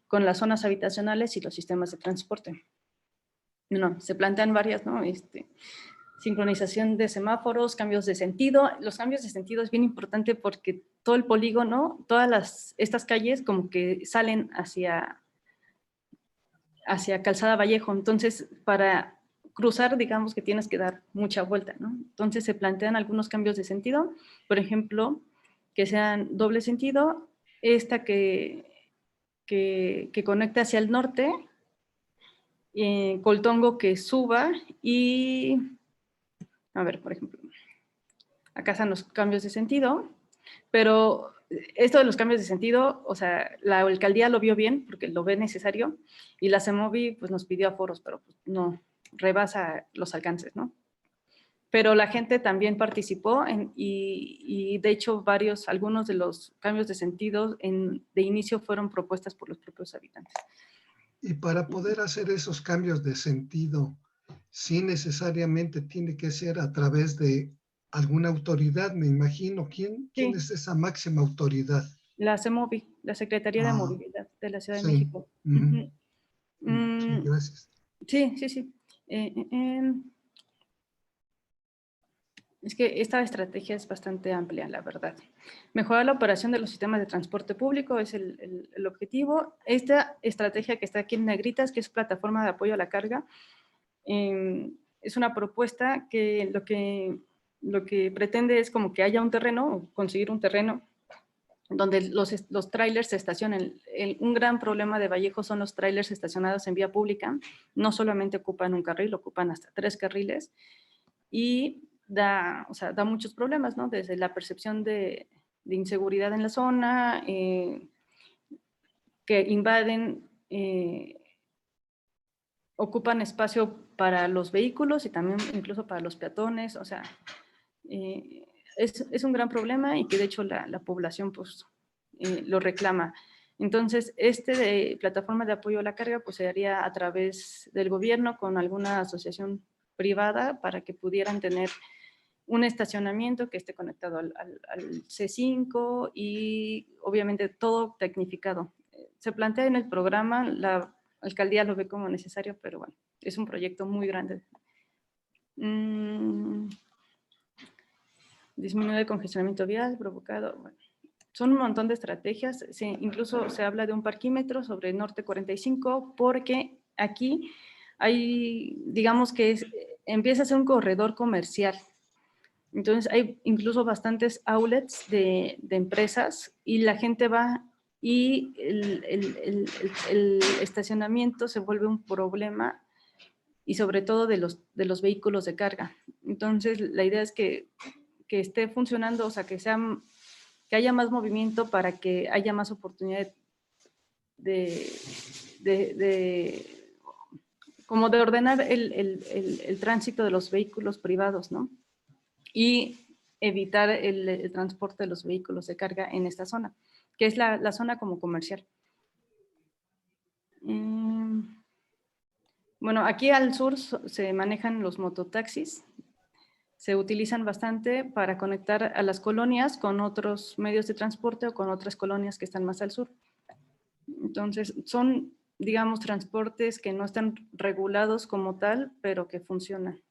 con las zonas habitacionales y los sistemas de transporte. No, se plantean varias, ¿no? Sincronización de semáforos, cambios de sentido. Los cambios de sentido es bien importante porque todo el polígono, estas calles como que salen hacia Calzada Vallejo. Entonces, para cruzar, digamos que tienes que dar mucha vuelta, ¿no? Entonces, se plantean algunos cambios de sentido. Por ejemplo, que sean doble sentido. Esta que conecte hacia el norte, Coltongo que suba y, a ver, por ejemplo, acá están los cambios de sentido, pero esto de los cambios de sentido, o sea, la alcaldía lo vio bien porque lo ve necesario y la CEMOVI pues nos pidió aforos, pero pues, no rebasa los alcances, ¿no? Pero la gente también participó y de hecho algunos de los cambios de sentido de inicio fueron propuestas por los propios habitantes. Y para poder hacer esos cambios de sentido, sí necesariamente tiene que ser a través de alguna autoridad, me imagino. ¿Quién es esa máxima autoridad? La CEMOVI, la Secretaría de Movilidad de la Ciudad de México. Sí, gracias. Sí. Es que esta estrategia es bastante amplia, la verdad. Mejorar la operación de los sistemas de transporte público es el objetivo. Esta estrategia que está aquí en negritas, que es plataforma de apoyo a la carga, es una propuesta que lo que pretende es como que haya un terreno, conseguir un terreno donde los trailers se estacionen. Un gran problema de Vallejo son los trailers estacionados en vía pública. No solamente ocupan un carril, ocupan hasta 3 carriles. Y da muchos problemas, ¿no? Desde la percepción de inseguridad en la zona, que invaden, ocupan espacio para los vehículos y también incluso para los peatones, o sea, es un gran problema y que de hecho la población pues lo reclama. Entonces, de plataforma de apoyo a la carga pues se haría a través del gobierno con alguna asociación privada para que pudieran tener un estacionamiento que esté conectado al C5 y obviamente todo tecnificado. Se plantea en el programa, la alcaldía lo ve como necesario, pero bueno, es un proyecto muy grande. Disminuye el congestionamiento vial provocado, bueno, son un montón de estrategias, incluso se habla de un parquímetro sobre el Norte 45 porque aquí hay, digamos que empieza a ser un corredor comercial. Entonces hay incluso bastantes outlets de empresas y la gente va y el estacionamiento se vuelve un problema y sobre todo de los vehículos de carga. Entonces la idea es que esté funcionando, o sea, que haya más movimiento para que haya más oportunidad como de ordenar el tránsito de los vehículos privados, ¿no? Y evitar el transporte de los vehículos de carga en esta zona, que es la zona como comercial. Bueno, aquí al sur se manejan los mototaxis, se utilizan bastante para conectar a las colonias con otros medios de transporte o con otras colonias que están más al sur. Entonces, son, digamos, transportes que no están regulados como tal, pero que funcionan.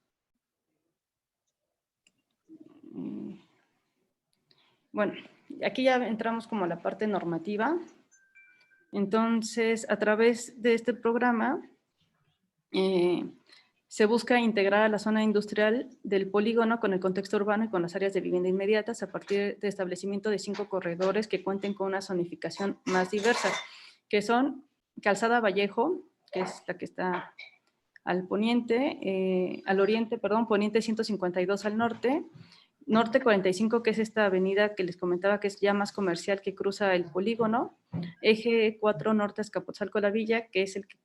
Bueno, aquí ya entramos como a la parte normativa. Entonces, a través de este programa, se busca integrar a la zona industrial del polígono con el contexto urbano y con las áreas de vivienda inmediatas a partir de establecimiento de 5 corredores que cuenten con una zonificación más diversa, que son Calzada Vallejo, que es la que está al oriente, poniente 152 al norte, Norte 45, que es esta avenida que les comentaba que es ya más comercial que cruza el polígono, Eje 4 Norte Azcapotzalco La Villa, que es el que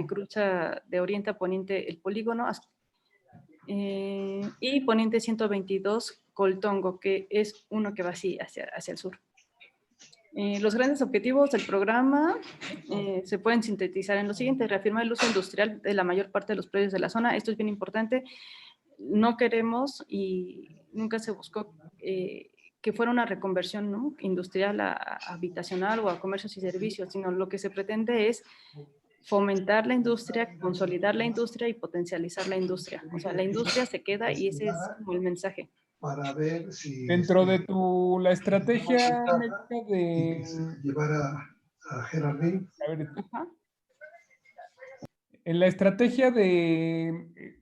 cruza de oriente a poniente el polígono, y poniente 122 Coltongo, que es uno que va así hacia el sur. Los grandes objetivos del programa se pueden sintetizar en lo siguiente: reafirmar el uso industrial de la mayor parte de los predios de la zona. Esto es bien importante. No queremos y nunca se buscó que fuera una reconversión, ¿no?, industrial a habitacional o a comercios y servicios, sino lo que se pretende es fomentar la industria, consolidar la industria y potencializar la industria. O sea, la industria se queda y ese es como el mensaje. Para ver si... Dentro de la estrategia de... Llevar a Gerardín. A ver, Ajá. en la estrategia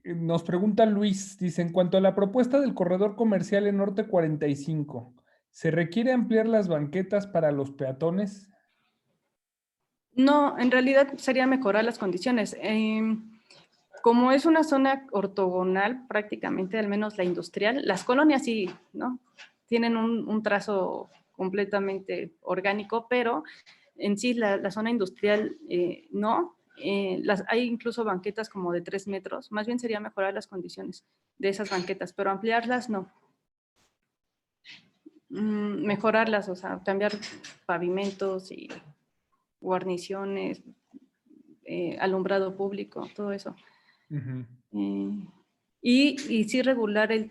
nos pregunta Luis, dice, en cuanto a la propuesta del corredor comercial en Norte 45, ¿se requiere ampliar las banquetas para los peatones? No, en realidad sería mejorar las condiciones. Como es una zona ortogonal, prácticamente, al menos la industrial, las colonias sí, ¿no?, tienen un trazo completamente orgánico, pero en sí la zona industrial no. Hay incluso banquetas como de 3 metros, más bien sería mejorar las condiciones de esas banquetas, pero ampliarlas no. Mejorarlas, o sea, cambiar pavimentos y guarniciones, alumbrado público, todo eso. Y sí regular el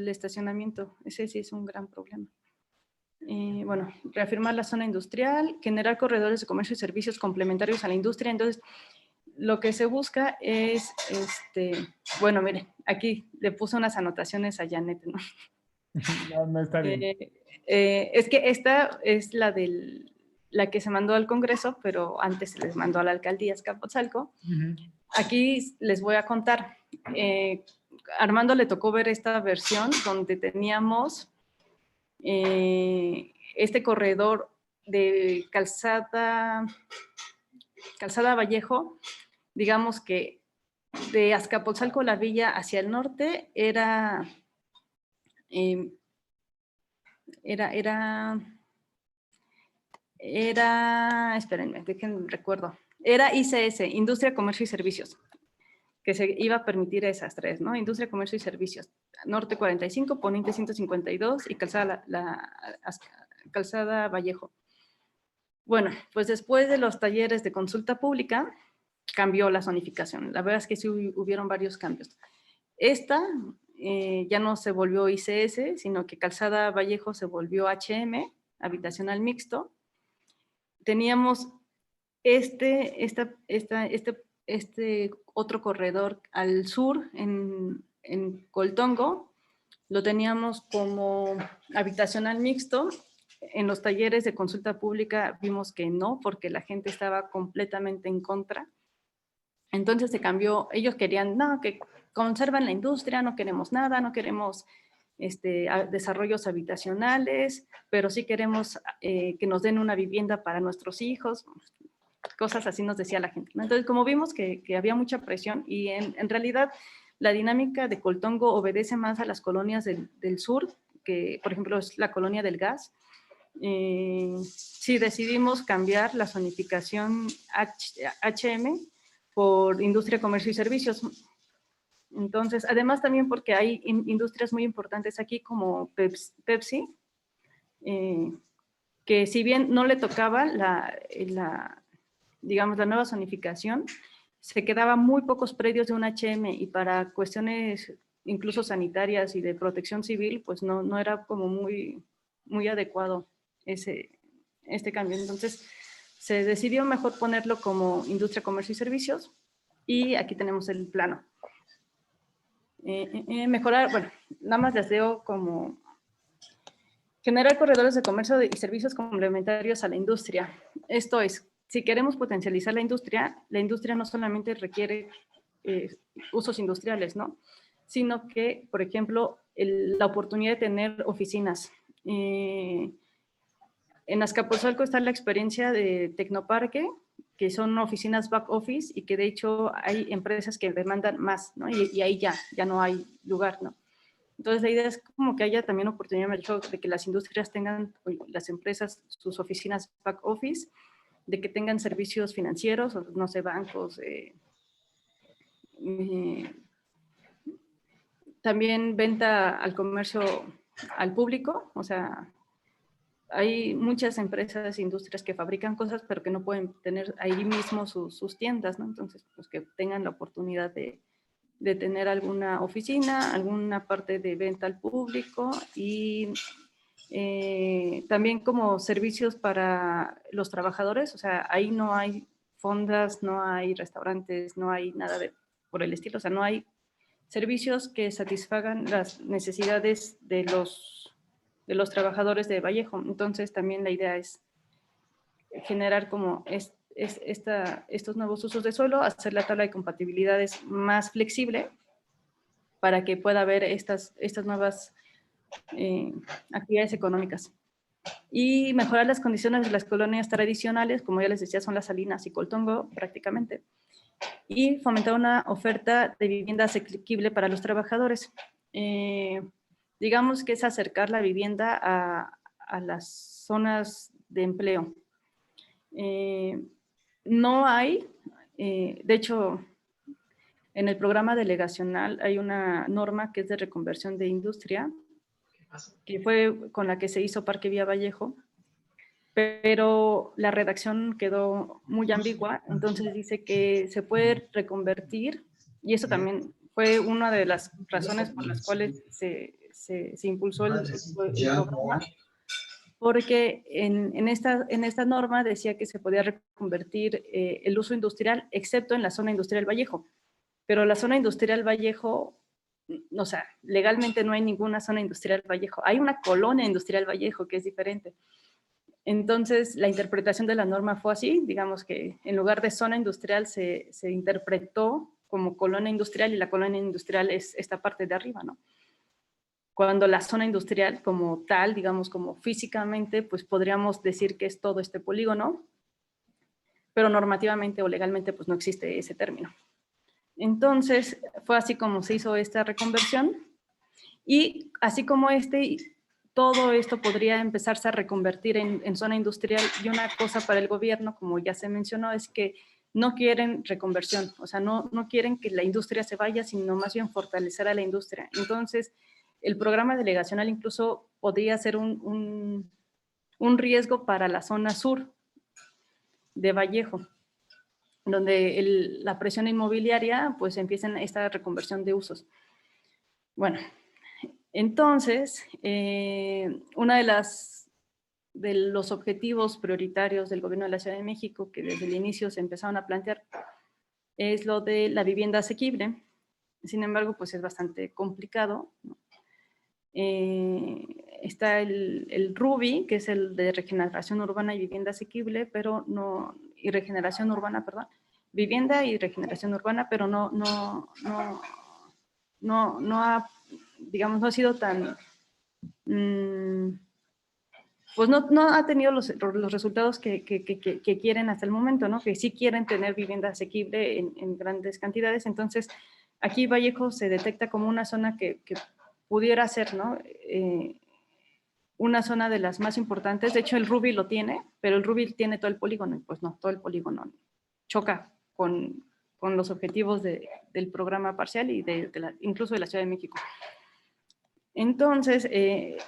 estacionamiento, ese sí es un gran problema. Bueno, reafirmar la zona industrial, generar corredores de comercio y servicios complementarios a la industria. Entonces, lo que se busca es, bueno, miren, aquí le puse unas anotaciones a Janet, ¿no? No está bien. Es que esta es la que se mandó al Congreso, pero antes se les mandó a la alcaldía Azcapotzalco. Aquí les voy a contar. Armando le tocó ver esta versión donde teníamos este corredor de Calzada Vallejo, digamos que de Azcapotzalco la Villa hacia el norte espérenme, déjenme recuerdo, era ICS, Industria, Comercio y Servicios, que se iba a permitir esas tres, ¿no? Industria, Comercio y Servicios, Norte 45, Poniente 152 y Calzada Vallejo. Bueno, pues después de los talleres de consulta pública, cambió la zonificación. La verdad es que sí hubieron varios cambios. Esta ya no se volvió ICS, sino que Calzada Vallejo se volvió HM, habitacional mixto. Teníamos este otro corredor al sur, en Coltongo, lo teníamos como habitacional mixto. En los talleres de consulta pública vimos que no, porque la gente estaba completamente en contra. Entonces se cambió, ellos querían, no, que conservan la industria, no queremos nada, no queremos desarrollos habitacionales, pero sí queremos que nos den una vivienda para nuestros hijos, cosas así nos decía la gente, ¿no? Entonces, como vimos que había mucha presión y en realidad la dinámica de Coltongo obedece más a las colonias del sur, que por ejemplo es la colonia del gas. Sí decidimos cambiar la zonificación HM por industria, comercio y servicios. Entonces, además también porque hay industrias muy importantes aquí como Pepsi, que si bien no le tocaba digamos, la nueva zonificación, se quedaban muy pocos predios de un HM y para cuestiones incluso sanitarias y de protección civil, pues no era como muy adecuado este cambio. Entonces, se decidió mejor ponerlo como industria, comercio y servicios y aquí tenemos el plano. Mejorar, bueno, nada más les digo como generar corredores de comercio y servicios complementarios a la industria. Esto es, si queremos potencializar la industria no solamente requiere usos industriales, ¿no? Sino que, por ejemplo, la oportunidad de tener oficinas. En Azcapotzalco está la experiencia de Tecnoparque, que son oficinas back office y que de hecho hay empresas que demandan más, ¿no? Y ahí ya no hay lugar, ¿no? Entonces la idea es como que haya también oportunidad de que las industrias tengan, las empresas, sus oficinas back office, de que tengan servicios financieros, no sé, bancos, también venta al comercio al público, o sea, hay muchas empresas, industrias que fabrican cosas, pero que no pueden tener ahí mismo sus tiendas, ¿no? Entonces, pues que tengan la oportunidad de tener alguna oficina, alguna parte de venta al público y también como servicios para los trabajadores, o sea, ahí no hay fondas, no hay restaurantes, no hay nada por el estilo, o sea, no hay servicios que satisfagan las necesidades de los trabajadores de Vallejo. Entonces también la idea es generar como estos nuevos usos de suelo, hacer la tabla de compatibilidades más flexible para que pueda haber estas nuevas actividades económicas. Y mejorar las condiciones de las colonias tradicionales, como ya les decía, son las Salinas y Coltongo prácticamente. Y fomentar una oferta de vivienda asequible para los trabajadores. Digamos que es acercar la vivienda a las zonas de empleo. No hay, de hecho, en el programa delegacional hay una norma que es de reconversión de industria, que fue con la que se hizo Parque Vía Vallejo, pero la redacción quedó muy ambigua, entonces dice que se puede reconvertir, y eso también fue una de las razones por las cuales se impulsó el programa, porque en esta norma decía que se podía reconvertir el uso industrial, excepto en la zona industrial Vallejo, pero la zona industrial Vallejo, o sea, legalmente no hay ninguna zona industrial Vallejo, hay una colonia industrial Vallejo que es diferente. Entonces, la interpretación de la norma fue así, digamos que en lugar de zona industrial se interpretó como colonia industrial y la colonia industrial es esta parte de arriba, ¿no? Cuando la zona industrial como tal, digamos como físicamente, pues podríamos decir que es todo este polígono, pero normativamente o legalmente pues no existe ese término. Entonces, fue así como se hizo esta reconversión. Y así como todo esto podría empezarse a reconvertir en zona industrial. Y una cosa para el gobierno, como ya se mencionó, es que no quieren reconversión, o sea, no quieren que la industria se vaya, sino más bien fortalecer a la industria. Entonces, el programa delegacional incluso podría ser un riesgo para la zona sur de Vallejo, donde la presión inmobiliaria pues empieza en esta reconversión de usos. Bueno, entonces, una de los objetivos prioritarios del gobierno de la Ciudad de México, que desde el inicio se empezaron a plantear, es lo de la vivienda asequible. Sin embargo, pues es bastante complicado, ¿no? Está el RUBI, que es el de regeneración urbana y vivienda asequible, pero no, y regeneración urbana, perdón, vivienda y regeneración urbana, pero no ha, digamos, no ha sido tan, pues no ha tenido los resultados que quieren hasta el momento, ¿no? Que sí quieren tener vivienda asequible en grandes cantidades. Entonces, aquí Vallejo se detecta como una zona que pudiera ser, ¿no? Una zona de las más importantes. De hecho, el RUBI lo tiene, pero el RUBI tiene todo el polígono, y pues no, todo el polígono choca con los objetivos del programa parcial y incluso de la Ciudad de México. Entonces,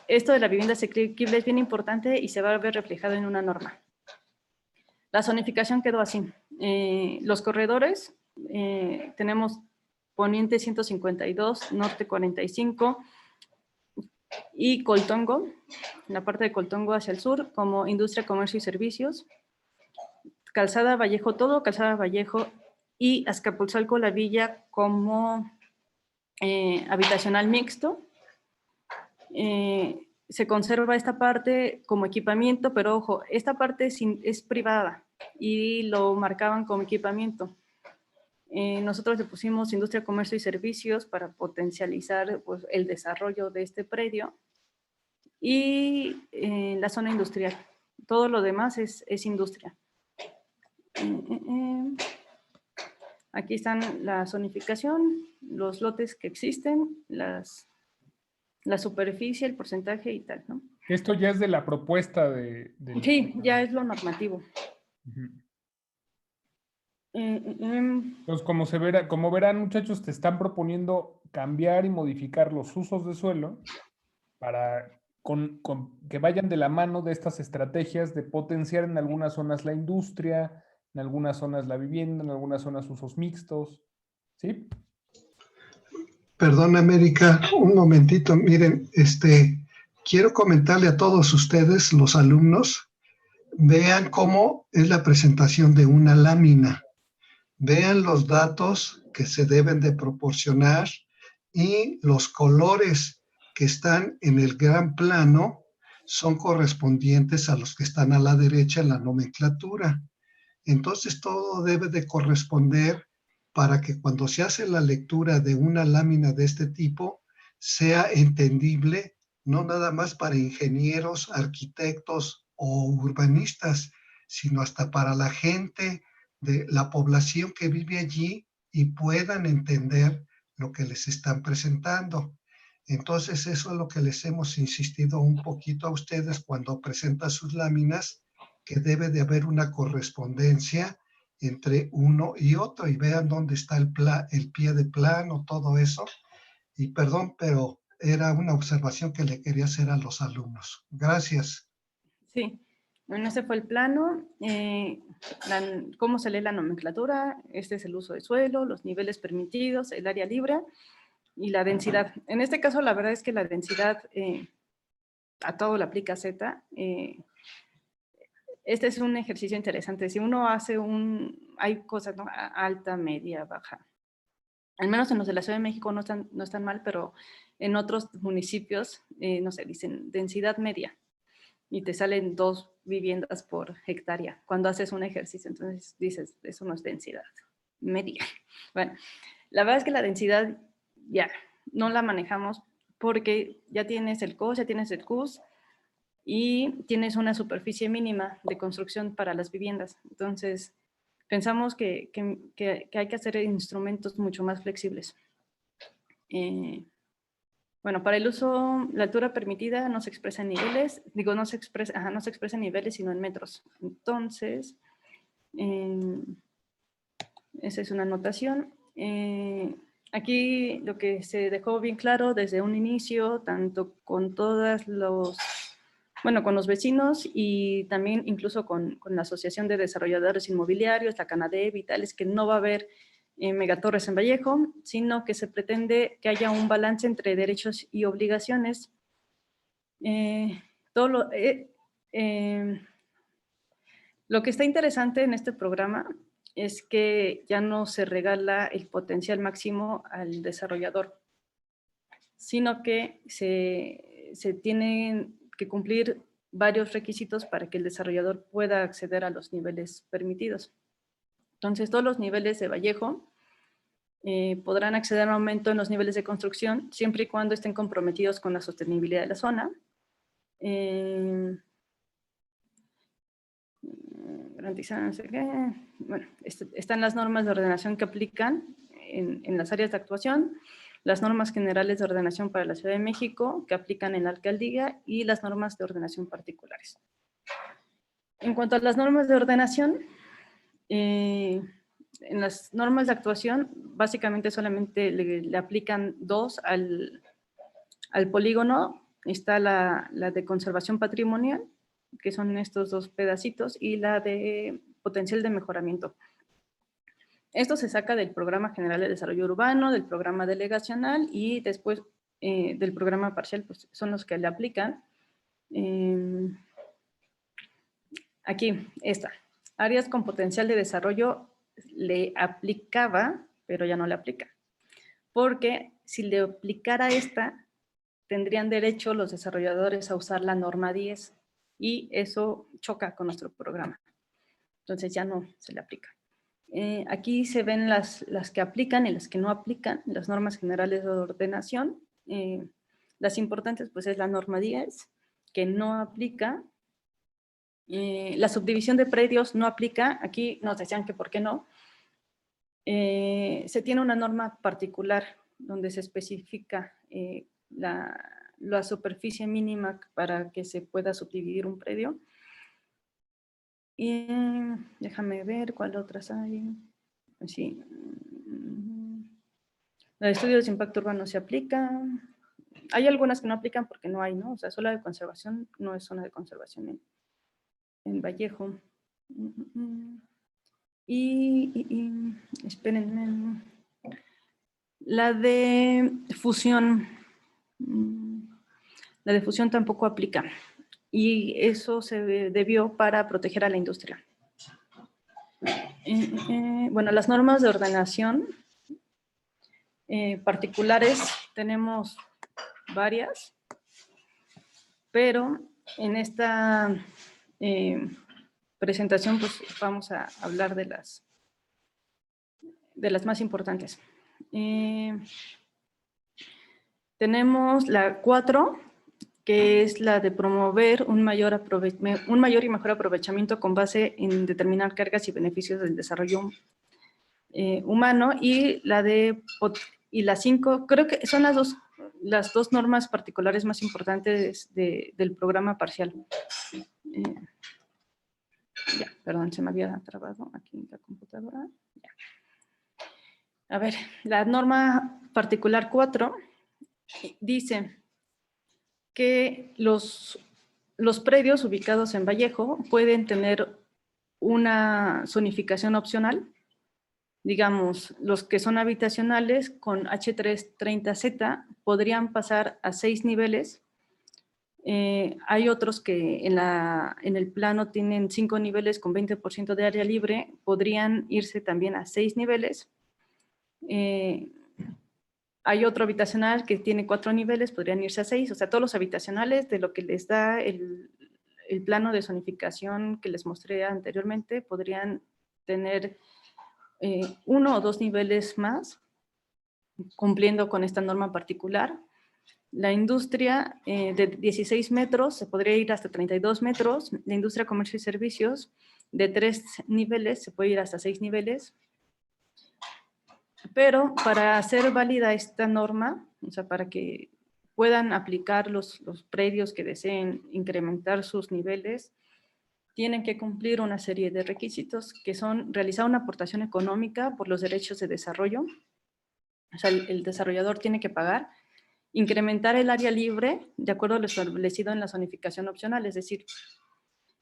esto de la vivienda asequible es bien importante y se va a ver reflejado en una norma. La zonificación quedó así. Los corredores, tenemos Poniente 152, Norte 45 y Coltongo, la parte de Coltongo hacia el sur, como industria, comercio y servicios. Calzada Vallejo, todo Calzada Vallejo y Azcapotzalco, la villa, como habitacional mixto. Se conserva esta parte como equipamiento, pero ojo, esta parte es privada y lo marcaban como equipamiento. Nosotros le pusimos industria, comercio y servicios para potencializar pues, el desarrollo de este predio y la zona industrial. Todo lo demás es industria. Aquí están la zonificación, los lotes que existen, la superficie, el porcentaje y tal, ¿no? Esto ya es de la propuesta Sí, ya es lo normativo. Pues como verán, muchachos, te están proponiendo cambiar y modificar los usos de suelo para que vayan de la mano de estas estrategias de potenciar en algunas zonas la industria, en algunas zonas la vivienda, en algunas zonas usos mixtos, ¿sí? Perdón, América, un momentito. Miren, quiero comentarle a todos ustedes, los alumnos, vean cómo es la presentación de una lámina. Vean los datos que se deben de proporcionar y los colores que están en el gran plano son correspondientes a los que están a la derecha en la nomenclatura. Entonces todo debe de corresponder para que cuando se hace la lectura de una lámina de este tipo sea entendible, no nada más para ingenieros, arquitectos o urbanistas, sino hasta para la gente de la población que vive allí y puedan entender lo que les están presentando. Entonces eso es lo que les hemos insistido un poquito a ustedes cuando presentan sus láminas, que debe de haber una correspondencia entre uno y otro, y vean dónde está el pie de plano, todo eso. Y perdón, pero era una observación que le quería hacer a los alumnos. Gracias. Sí, bueno, ese fue el plano. ¿Cómo se lee la nomenclatura? Este es el uso de suelo, los niveles permitidos, el área libre y la densidad. En este caso, la verdad es que la densidad a todo le aplica Z. Este es un ejercicio interesante. Si uno hace hay cosas, ¿no? Alta, media, baja. Al menos en los de la Ciudad de México no están mal, pero en otros municipios, no sé, dicen densidad media y te salen 2 viviendas por hectárea cuando haces un ejercicio. Entonces dices, eso no es densidad media. Bueno, la verdad es que la densidad ya no la manejamos porque ya tienes el COS, ya tienes el CUS, y tienes una superficie mínima de construcción para las viviendas. Entonces, pensamos que hay que hacer instrumentos mucho más flexibles. Bueno, para el uso, la altura permitida no se expresa en niveles, no se expresa en niveles, sino en metros. Entonces, esa es una anotación. Aquí lo que se dejó bien claro desde un inicio, tanto con todas los, bueno, con los vecinos y también incluso con la Asociación de Desarrolladores Inmobiliarios, la Canadev y tal, es que no va a haber megatorres en Vallejo, sino que se pretende que haya un balance entre derechos y obligaciones. Lo que está interesante en este programa es que ya no se regala el potencial máximo al desarrollador, sino que se tienen que cumplir varios requisitos para que el desarrollador pueda acceder a los niveles permitidos. Entonces, todos los niveles de Vallejo podrán acceder a un aumento en los niveles de construcción siempre y cuando estén comprometidos con la sostenibilidad de la zona. Garantizar, no sé qué. Bueno, están las normas de ordenación que aplican en las áreas de actuación, las normas generales de ordenación para la Ciudad de México que aplican en la alcaldía y las normas de ordenación particulares. En cuanto a las normas de ordenación, en las normas de actuación básicamente solamente le aplican dos al polígono. Está la de conservación patrimonial, que son estos dos pedacitos, y la de potencial de mejoramiento. Esto se saca del Programa General de Desarrollo Urbano, del Programa Delegacional y después del Programa Parcial, pues son los que le aplican. Aquí, áreas con potencial de desarrollo le aplicaba, pero ya no le aplica. Porque si le aplicara esta, tendrían derecho los desarrolladores a usar la norma 10 y eso choca con nuestro programa. Entonces ya no se le aplica. Aquí se ven las que aplican y las que no aplican, las normas generales de ordenación. Las importantes pues es la norma 10, que no aplica. La subdivisión de predios no aplica. Aquí nos decían que por qué no. Se tiene una norma particular donde se especifica la superficie mínima para que se pueda subdividir un predio. Y déjame ver cuál otras hay. Sí. La de estudios de impacto urbano se aplica. Hay algunas que no aplican porque no hay, ¿no? O sea, solo la de conservación no es zona de conservación en Vallejo. Y espérenme. La de fusión. La de fusión tampoco aplica. Y eso se debió para proteger a la industria. Bueno, las normas de ordenación particulares tenemos varias, pero en esta presentación pues vamos a hablar de las más importantes. Tenemos la 4, que es la de promover un mayor y mejor aprovechamiento con base en determinar cargas y beneficios del desarrollo humano, y la 5, creo que son las dos normas particulares más importantes del programa parcial. Ya, perdón, se me había trabado aquí en la computadora. Ya. A ver, la norma particular 4 dice que los predios ubicados en Vallejo pueden tener una zonificación opcional. Digamos, los que son habitacionales con H330Z podrían pasar a 6 niveles. Hay otros que en el plano tienen 5 niveles con 20% de área libre, podrían irse también a 6 niveles. Hay otro habitacional que tiene 4 niveles, podrían irse a 6. O sea, todos los habitacionales de lo que les da el plano de zonificación que les mostré anteriormente podrían tener 1 o 2 niveles más, cumpliendo con esta norma particular. La industria de 16 metros se podría ir hasta 32 metros. La industria, comercio y servicios de 3 niveles se puede ir hasta 6 niveles. Pero para hacer válida esta norma, o sea, para que puedan aplicar los predios que deseen incrementar sus niveles, tienen que cumplir una serie de requisitos que son realizar una aportación económica por los derechos de desarrollo. O sea, el desarrollador tiene que pagar, incrementar el área libre de acuerdo a lo establecido en la zonificación opcional, es decir,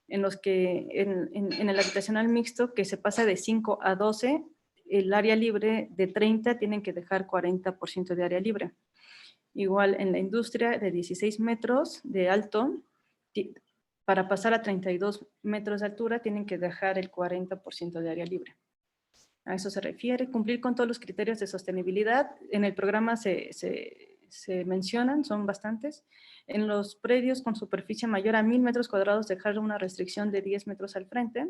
en los que en el habitacional mixto que se pasa de 5 a 12, el área libre de 30 tienen que dejar 40% de área libre. Igual en la industria de 16 metros de alto, para pasar a 32 metros de altura tienen que dejar el 40% de área libre. A eso se refiere, cumplir con todos los criterios de sostenibilidad. En el programa se mencionan, son bastantes. En los predios con superficie mayor a 1000 metros cuadrados dejar una restricción de 10 metros al frente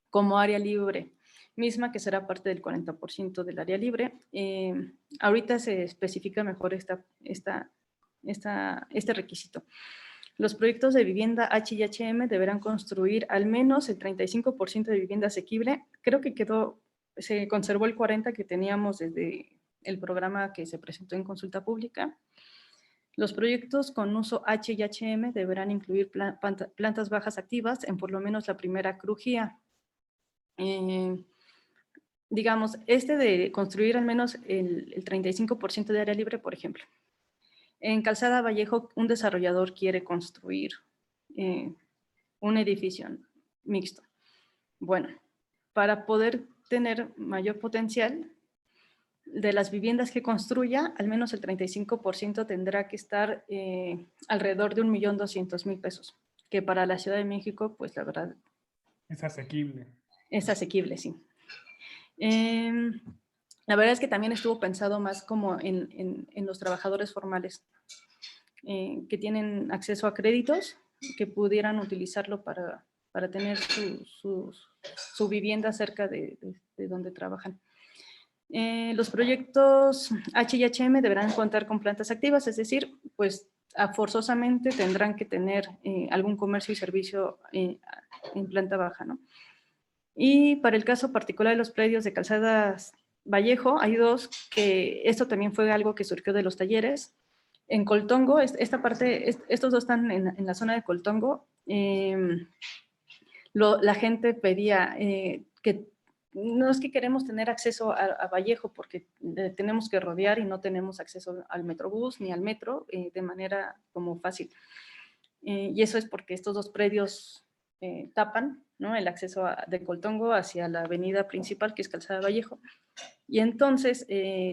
como área libre, misma que será parte del 40% del área libre. Ahorita se especifica mejor este requisito. Los proyectos de vivienda H y HM deberán construir al menos el 35% de vivienda asequible. Creo que se conservó el 40% que teníamos desde el programa que se presentó en consulta pública. Los proyectos con uso H y HM deberán incluir plantas bajas activas en por lo menos la primera crujía. Digamos, de construir al menos el 35% de área libre, por ejemplo. En Calzada Vallejo, un desarrollador quiere construir un edificio mixto. Bueno, para poder tener mayor potencial, de las viviendas que construya, al menos el 35% tendrá que estar alrededor de 1.200.000 pesos, que para la Ciudad de México, pues la verdad... Es asequible. Es asequible, sí. La verdad es que también estuvo pensado más como en los trabajadores formales que tienen acceso a créditos, que pudieran utilizarlo para tener su vivienda cerca de donde trabajan. Los proyectos H y HM deberán contar con plantas activas, es decir, pues forzosamente tendrán que tener algún comercio y servicio en planta baja, ¿no? Y para el caso particular de los predios de Calzadas Vallejo, hay dos que esto también fue algo que surgió de los talleres. En Coltongo, estos dos están en la zona de Coltongo. La gente pedía que no es que queremos tener acceso a Vallejo porque tenemos que rodear y no tenemos acceso al Metrobús ni al metro de manera como fácil. Y eso es porque estos dos predios tapan, ¿no?, el acceso de Coltongo hacia la avenida principal, que es Calzada Vallejo. Y entonces,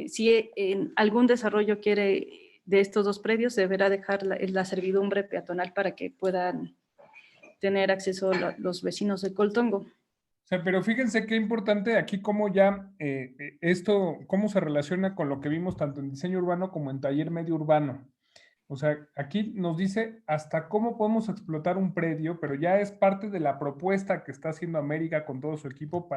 si algún desarrollo quiere de estos dos predios, deberá dejar la servidumbre peatonal para que puedan tener acceso los vecinos de Coltongo. O sea, pero fíjense qué importante aquí cómo ya esto, cómo se relaciona con lo que vimos tanto en diseño urbano como en taller medio urbano. O sea, aquí nos dice hasta cómo podemos explotar un predio, pero ya es parte de la propuesta que está haciendo América con todo su equipo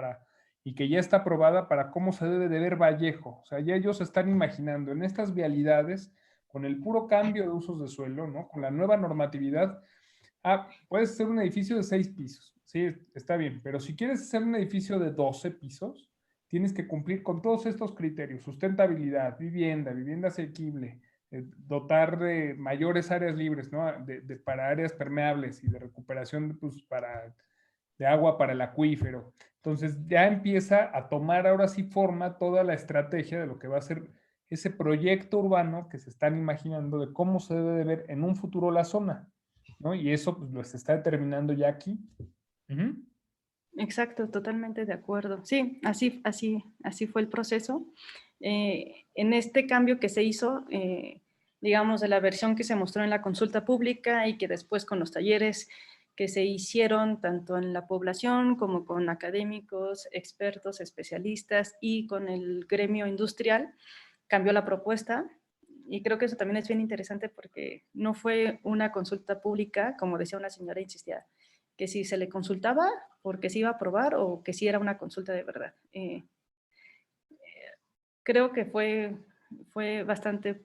y que ya está aprobada para cómo se debe de ver Vallejo. O sea, ya ellos están imaginando en estas vialidades, con el puro cambio de usos de suelo, ¿no?, con la nueva normatividad, puedes hacer un edificio de 6 pisos. Sí, está bien, pero si quieres hacer un edificio de 12 pisos, tienes que cumplir con todos estos criterios: sustentabilidad, vivienda asequible, dotar de mayores áreas libres, ¿no?, para áreas permeables y de recuperación pues, de agua para el acuífero. Entonces ya empieza a tomar ahora sí forma toda la estrategia de lo que va a ser ese proyecto urbano que se están imaginando de cómo se debe de ver en un futuro la zona, ¿no? Y eso pues lo se está determinando ya aquí. Exacto, totalmente de acuerdo. Sí, así fue el proceso. En este cambio que se hizo, digamos, de la versión que se mostró en la consulta pública y que después con los talleres que se hicieron tanto en la población como con académicos, expertos, especialistas y con el gremio industrial, cambió la propuesta. Y creo que eso también es bien interesante porque no fue una consulta pública, como decía una señora, insistía, que si se le consultaba porque se iba a aprobar o que si era una consulta de verdad. Creo que fue bastante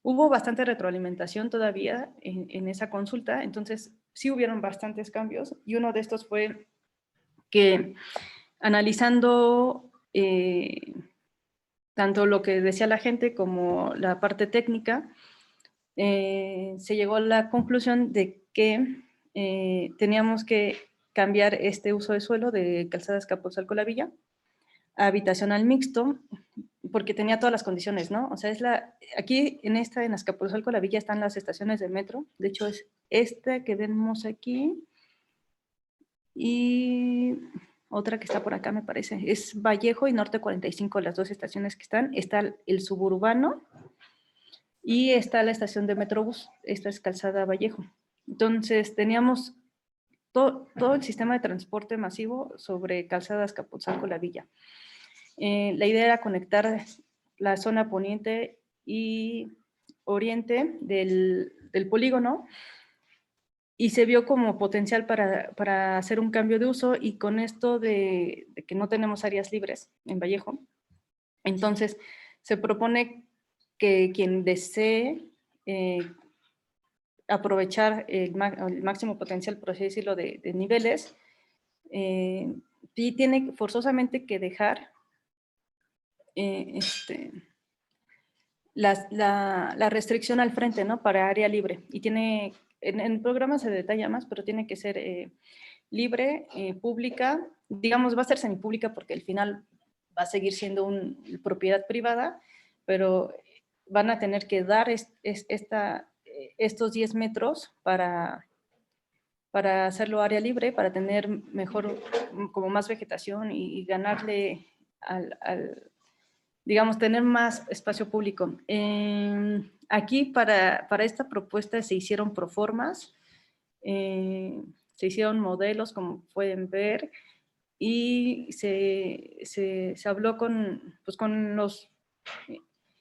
Hubo bastante retroalimentación todavía en esa consulta, entonces sí hubieron bastantes cambios y uno de estos fue que analizando tanto lo que decía la gente como la parte técnica, se llegó a la conclusión de que teníamos que cambiar este uso de suelo de Calzada Azcapotzalco-La Villa a habitacional mixto, porque tenía todas las condiciones, ¿no? O sea, aquí en Azcapotzalco-La Villa están las estaciones de metro, de hecho es esta que vemos aquí, y otra que está por acá me parece, es Vallejo y Norte 45, las dos estaciones que están, está el suburbano, y está la estación de Metrobús, esta es Calzada Vallejo. Entonces teníamos todo el sistema de transporte masivo sobre Calzada Azcapotzalco-La Villa. La idea era conectar la zona poniente y oriente del polígono y se vio como potencial para hacer un cambio de uso, y con esto de que no tenemos áreas libres en Vallejo, entonces se propone que quien desee aprovechar el máximo potencial, por así decirlo, de niveles, y tiene forzosamente que dejar la restricción al frente, ¿no? Para área libre. Y tiene, en el programa se detalla más, pero tiene que ser libre, pública, digamos, va a ser semipública porque al final va a seguir siendo propiedad privada, pero van a tener que dar estos 10 metros para hacerlo área libre, para tener mejor, como más vegetación y ganarle digamos, tener más espacio público. Aquí para esta propuesta se hicieron proformas, se hicieron modelos, como pueden ver, y se habló pues, con los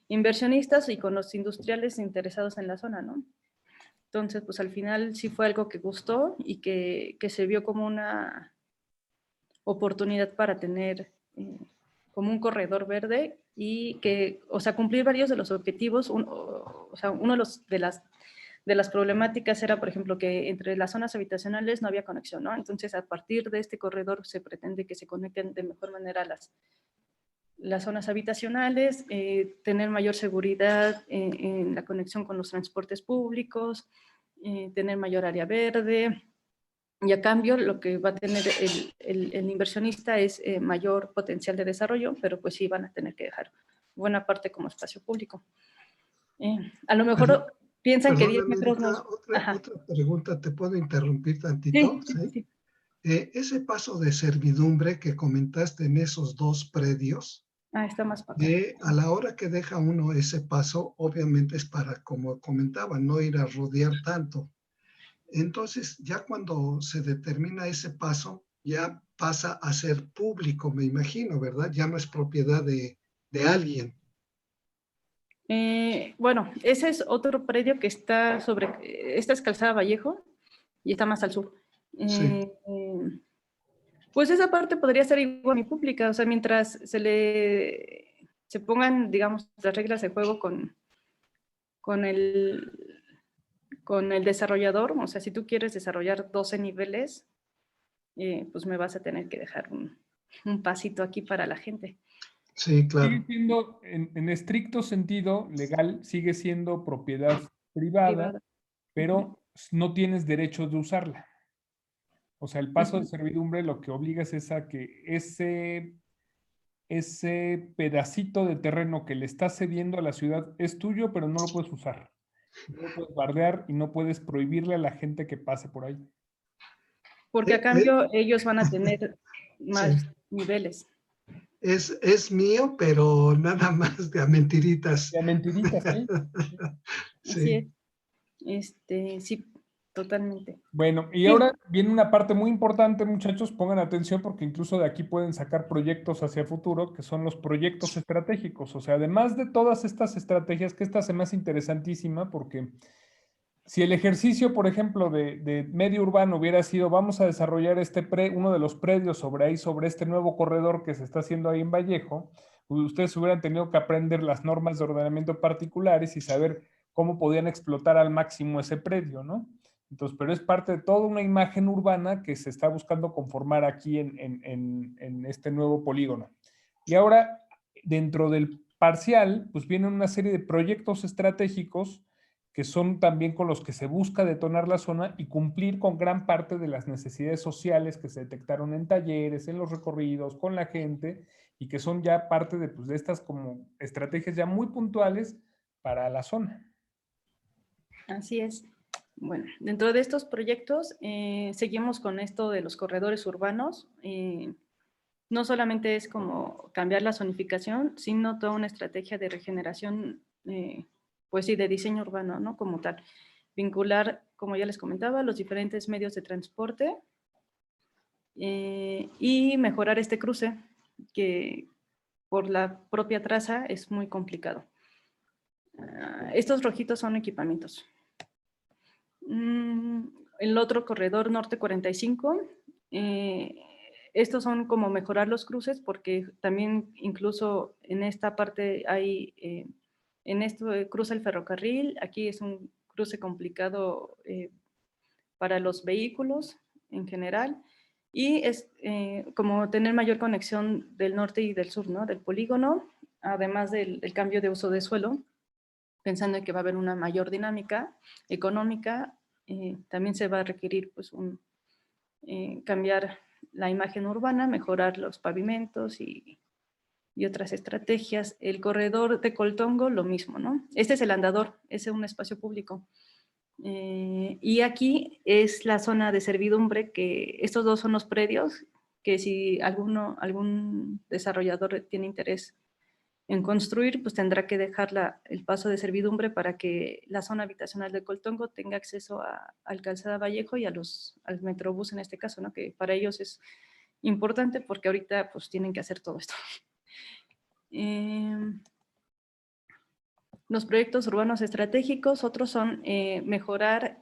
inversionistas y con los industriales interesados en la zona, ¿no? Entonces, pues al final sí fue algo que gustó y que se vio como una oportunidad para tener como un corredor verde y que, o sea, cumplir varios de los objetivos. O sea, uno de las problemáticas era, por ejemplo, que entre las zonas habitacionales no había conexión, ¿no? Entonces, a partir de este corredor se pretende que se conecten de mejor manera las zonas habitacionales, tener mayor seguridad en la conexión con los transportes públicos, tener mayor área verde, y a cambio lo que va a tener el inversionista es mayor potencial de desarrollo, pero pues sí van a tener que dejar buena parte como espacio público. A lo mejor piensan que 10 metros no... Otra pregunta, ¿te puedo interrumpir tantito? Sí. Ese paso de servidumbre que comentaste en esos dos predios, Está más para a la hora que deja uno ese paso, obviamente es para, como comentaba, no ir a rodear tanto. Entonces, ya cuando se determina ese paso, ya pasa a ser público, me imagino, ¿verdad? Ya no es propiedad de alguien. Bueno, ese es otro predio que está esta es Calzada Vallejo y está más al sur. Sí. Pues esa parte podría ser igual y pública, o sea, mientras se pongan, digamos, las reglas de juego con el desarrollador. O sea, si tú quieres desarrollar 12 niveles, pues me vas a tener que dejar un pasito aquí para la gente. Sí, claro. Sigue siendo, en estricto sentido legal, sigue siendo propiedad privada, pero no tienes derecho de usarla. O sea, el paso de servidumbre lo que obligas es a que ese pedacito de terreno que le estás cediendo a la ciudad es tuyo, pero no lo puedes usar. No lo puedes bardear y no puedes prohibirle a la gente que pase por ahí. Porque a cambio ellos van a tener más niveles. Es mío, pero nada más de a mentiritas. De a mentiritas, ¿sí? Sí. Así es. Sí, totalmente. Bueno, y ahora viene una parte muy importante, muchachos, pongan atención porque incluso de aquí pueden sacar proyectos hacia futuro, que son los proyectos estratégicos. O sea, además de todas estas estrategias, que esta se me hace interesantísima porque si el ejercicio, por ejemplo, de medio urbano hubiera sido, vamos a desarrollar uno de los predios sobre este nuevo corredor que se está haciendo ahí en Vallejo, ustedes hubieran tenido que aprender las normas de ordenamiento particulares y saber cómo podían explotar al máximo ese predio, ¿no? Entonces, pero es parte de toda una imagen urbana que se está buscando conformar aquí en este nuevo polígono. Y ahora, dentro del parcial, pues vienen una serie de proyectos estratégicos que son también con los que se busca detonar la zona y cumplir con gran parte de las necesidades sociales que se detectaron en talleres, en los recorridos, con la gente, y que son ya parte de, pues, de estas como estrategias ya muy puntuales para la zona. Así es. Bueno, dentro de estos proyectos seguimos con esto de los corredores urbanos. No solamente es como cambiar la zonificación, sino toda una estrategia de regeneración, pues sí, de diseño urbano, ¿no? Como tal. Vincular, como ya les comentaba, los diferentes medios de transporte y mejorar este cruce, que por la propia traza es muy complicado. Estos rojitos son equipamientos. El otro corredor norte 45, estos son como mejorar los cruces, porque también incluso en esta parte hay, en esto cruza el ferrocarril, aquí es un cruce complicado para los vehículos en general, y es como tener mayor conexión del norte y del sur, ¿no? Del polígono, además del cambio de uso de suelo, pensando en que va a haber una mayor dinámica económica. También se va a requerir pues, cambiar la imagen urbana, mejorar los pavimentos y otras estrategias. El corredor de Coltongo, lo mismo, ¿no? Este es el andador, es un espacio público. Y aquí es la zona de servidumbre, que estos dos son los predios, que si algún desarrollador tiene interés en construir, pues tendrá que dejar el paso de servidumbre para que la zona habitacional de Coltongo tenga acceso al Calzada Vallejo y al Metrobús en este caso, ¿no? Que para ellos es importante porque ahorita pues tienen que hacer todo esto. Los proyectos urbanos estratégicos, otros son mejorar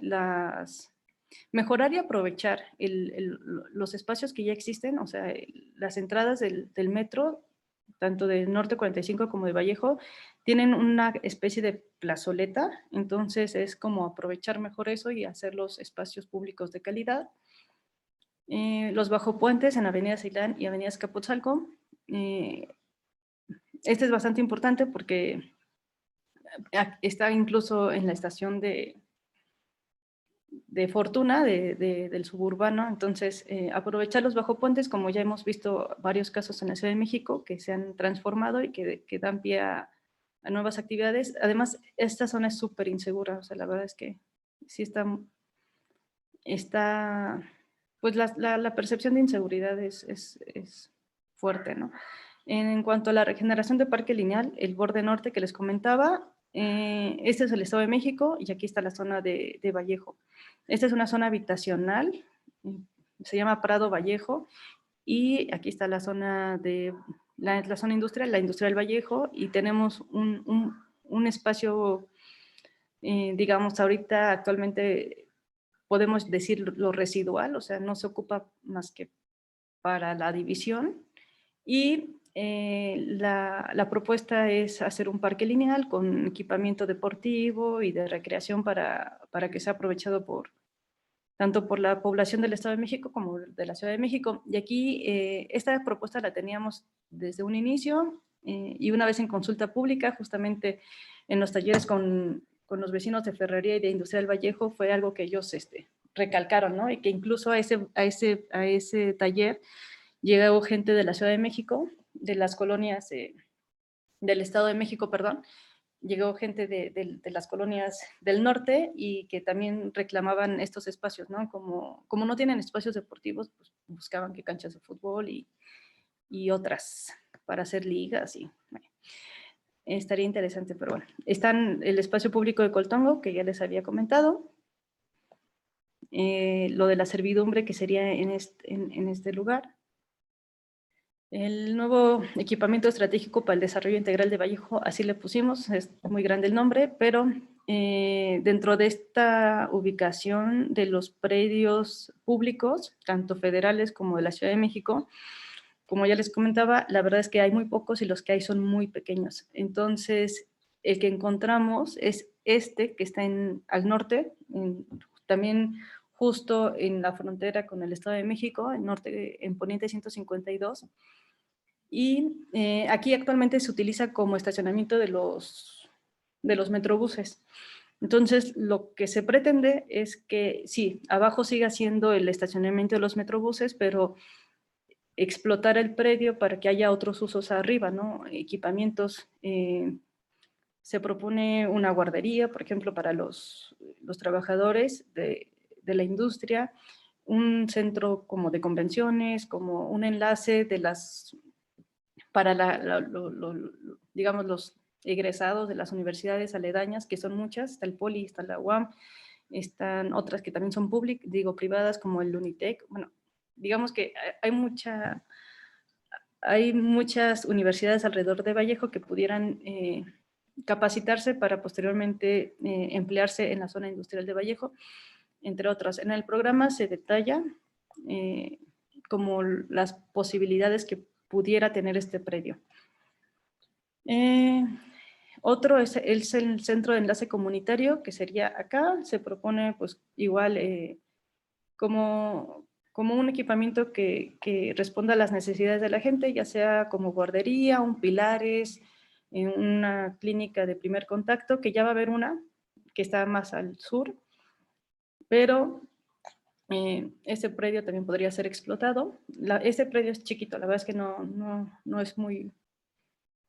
y aprovechar los espacios que ya existen, o sea, las entradas del metro, tanto del Norte 45 como de Vallejo, tienen una especie de plazoleta, entonces es como aprovechar mejor eso y hacer los espacios públicos de calidad. Los bajopuentes en Avenida Ceilán y Avenida Azcapotzalco. Este es bastante importante porque está incluso en la estación de Fortuna, del suburbano, entonces aprovechar los bajopuentes, como ya hemos visto varios casos en la Ciudad de México, que se han transformado y que dan pie a nuevas actividades. Además, esta zona es súper insegura, o sea, la verdad es que sí está pues la percepción de inseguridad es fuerte, ¿no? En cuanto a la regeneración de parque lineal, el borde norte que les comentaba, este es el Estado de México y aquí está la zona de Vallejo. Esta es una zona habitacional, se llama Prado Vallejo, y aquí está la zona la zona industrial, la Industrial Vallejo, y tenemos un espacio, digamos, ahorita actualmente podemos decir lo residual, o sea, no se ocupa más que para la división, y la propuesta es hacer un parque lineal con equipamiento deportivo y de recreación para que sea aprovechado tanto por la población del Estado de México como de la Ciudad de México. Y aquí esta propuesta la teníamos desde un inicio y una vez en consulta pública, justamente en los talleres con los vecinos de Ferrería y de Industrial Vallejo, fue algo que ellos recalcaron, ¿no? Y que incluso a ese taller llegó gente de la Ciudad de México, de las colonias del Estado de México, perdón, llegó gente de las colonias del norte y que también reclamaban estos espacios, ¿no? Como no tienen espacios deportivos, pues buscaban que canchas de fútbol y otras para hacer ligas y bueno, estaría interesante, pero bueno. Están el espacio público de Coltongo, que ya les había comentado, lo de la servidumbre que sería en este lugar. El nuevo equipamiento estratégico para el desarrollo integral de Vallejo, así le pusimos, es muy grande el nombre, pero dentro de esta ubicación de los predios públicos, tanto federales como de la Ciudad de México, como ya les comentaba, la verdad es que hay muy pocos y los que hay son muy pequeños. Entonces, el que encontramos es este, que está al norte, también justo en la frontera con el Estado de México, en norte, en Poniente 152. Y aquí actualmente se utiliza como estacionamiento de los metrobuses. Entonces, lo que se pretende es que, sí, abajo siga siendo el estacionamiento de los metrobuses, pero explotar el predio para que haya otros usos arriba, ¿no? Equipamientos. Se propone una guardería, por ejemplo, para los trabajadores de la industria, un centro como de convenciones, como un enlace de para digamos, los egresados de las universidades aledañas, que son muchas, está el Poli, está la UAM, están otras que también son privadas, como el Unitec. Bueno, digamos que hay muchas universidades alrededor de Vallejo que pudieran capacitarse para posteriormente emplearse en la zona industrial de Vallejo, entre otras. En el programa se detalla como las posibilidades que pudiera tener este predio. Otro es el centro de enlace comunitario, que sería acá. Se propone pues igual como un equipamiento que responda a las necesidades de la gente, ya sea como guardería, un pilares, una clínica de primer contacto, que ya va a haber una, que está más al sur, pero ese predio también podría ser explotado. Ese predio es chiquito, la verdad es que no es muy,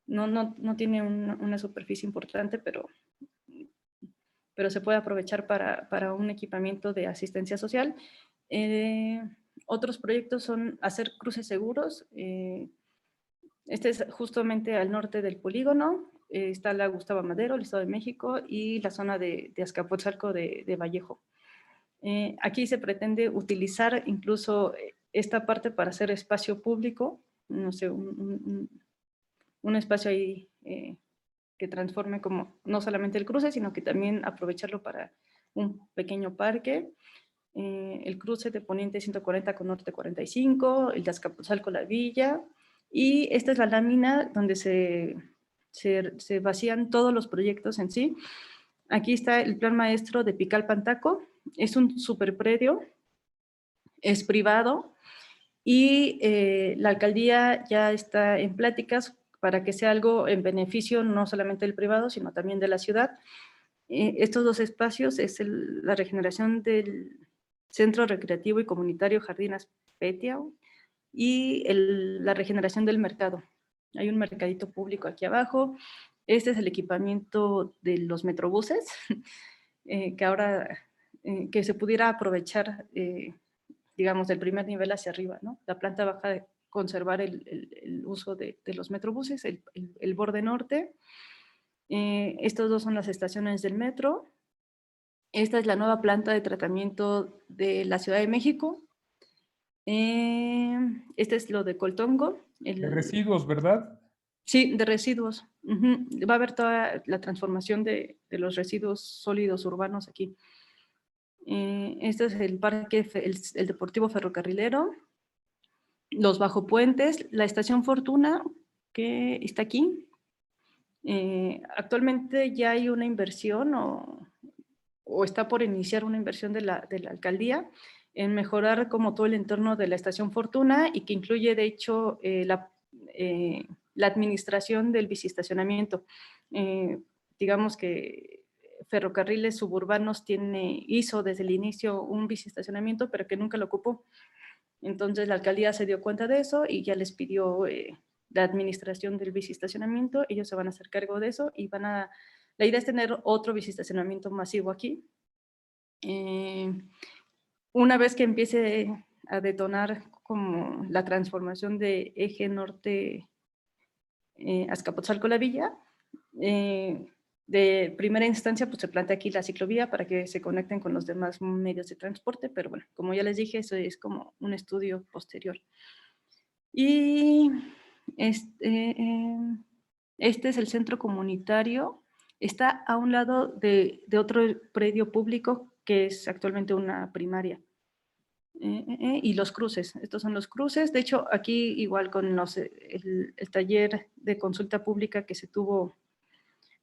no tiene una superficie importante, pero se puede aprovechar para un equipamiento de asistencia social. Otros proyectos son hacer cruces seguros. Este es justamente al norte del polígono. Está la Gustavo Madero, el Estado de México, y la zona de Azcapotzalco de Vallejo. Aquí se pretende utilizar incluso esta parte para hacer espacio público, no sé, un espacio ahí que transforme como no solamente el cruce, sino que también aprovecharlo para un pequeño parque. El cruce de Poniente 140 con Norte 45, el de Azcapotzalco La Villa, y esta es la lámina donde se vacían todos los proyectos en sí. Aquí está el plan maestro de Pical-Pantaco. Es un superpredio, es privado, y la alcaldía ya está en pláticas para que sea algo en beneficio no solamente del privado, sino también de la ciudad. Estos dos espacios es la regeneración del Centro Recreativo y Comunitario Jardín Aspetia y la regeneración del mercado. Hay un mercadito público aquí abajo. Este es el equipamiento de los metrobuses, que ahora que se pudiera aprovechar, digamos, del primer nivel hacia arriba, ¿no? La planta baja de conservar el uso de los metrobuses, el borde norte. Estos dos son las estaciones del metro. Esta es la nueva planta de tratamiento de la Ciudad de México. Este es lo de Coltongo. De residuos, ¿verdad? Sí, de residuos. Va a haber toda la transformación de los residuos sólidos urbanos aquí. Este es el parque, el Deportivo Ferrocarrilero, los bajopuentes, la Estación Fortuna, que está aquí. Actualmente ya hay una inversión o está por iniciar una inversión de la alcaldía en mejorar como todo el entorno de la Estación Fortuna, y que incluye de hecho la administración del biciestacionamiento. Digamos que Ferrocarriles Suburbanos hizo desde el inicio un biciestacionamiento, pero que nunca lo ocupó. Entonces la alcaldía se dio cuenta de eso y ya les pidió la administración del biciestacionamiento. Ellos se van a hacer cargo de eso y la idea es tener otro biciestacionamiento masivo aquí. Una vez que empiece a detonar como la transformación de eje norte Azcapotzalco La Villa, de primera instancia pues se plantea aquí la ciclovía para que se conecten con los demás medios de transporte, pero bueno, como ya les dije, eso es como un estudio posterior. Y este es el centro comunitario, está a un lado de otro predio público que es actualmente una primaria. Y los cruces, estos son los cruces. De hecho, aquí igual con el taller de consulta pública que se tuvo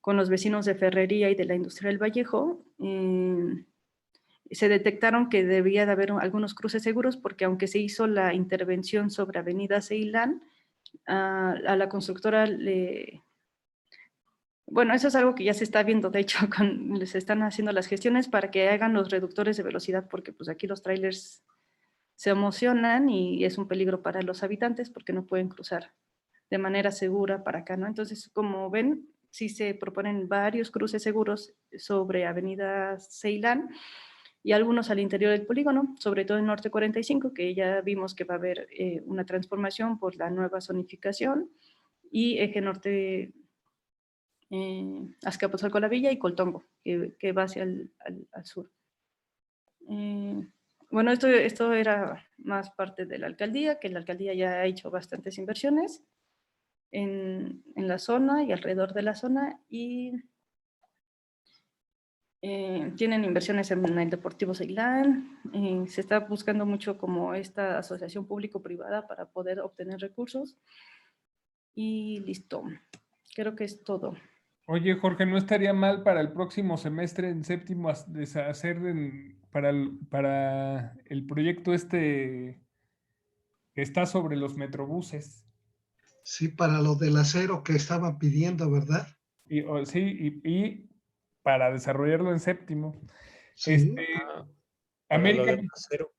con los vecinos de Ferrería y de la Industrial Vallejo, se detectaron que debía de haber algunos cruces seguros, porque aunque se hizo la intervención sobre Avenida Ceilán, a la constructora le... Bueno, eso es algo que ya se está viendo, de hecho, les están haciendo las gestiones para que hagan los reductores de velocidad, porque pues aquí los trailers se emocionan y es un peligro para los habitantes porque no pueden cruzar de manera segura para acá, ¿no? Entonces, como ven, sí se proponen varios cruces seguros sobre Avenida Ceilán y algunos al interior del polígono, sobre todo en Norte 45, que ya vimos que va a haber una transformación por la nueva zonificación, y Eje Norte, Azcapotzalco La Villa y Coltongo, que va hacia al sur. Bueno, esto era más parte de la alcaldía, que la alcaldía ya ha hecho bastantes inversiones en la zona y alrededor de la zona, y tienen inversiones en el Deportivo Ceilán. Se está buscando mucho como esta asociación público-privada para poder obtener recursos. Y listo, creo que es todo. Oye, Jorge, ¿no estaría mal para el próximo semestre en séptimo hacer para el proyecto que está sobre los metrobuses? Sí, para lo del acero que estaban pidiendo, ¿verdad? Sí, y para desarrollarlo en séptimo. Sí. Para lo América, del acero.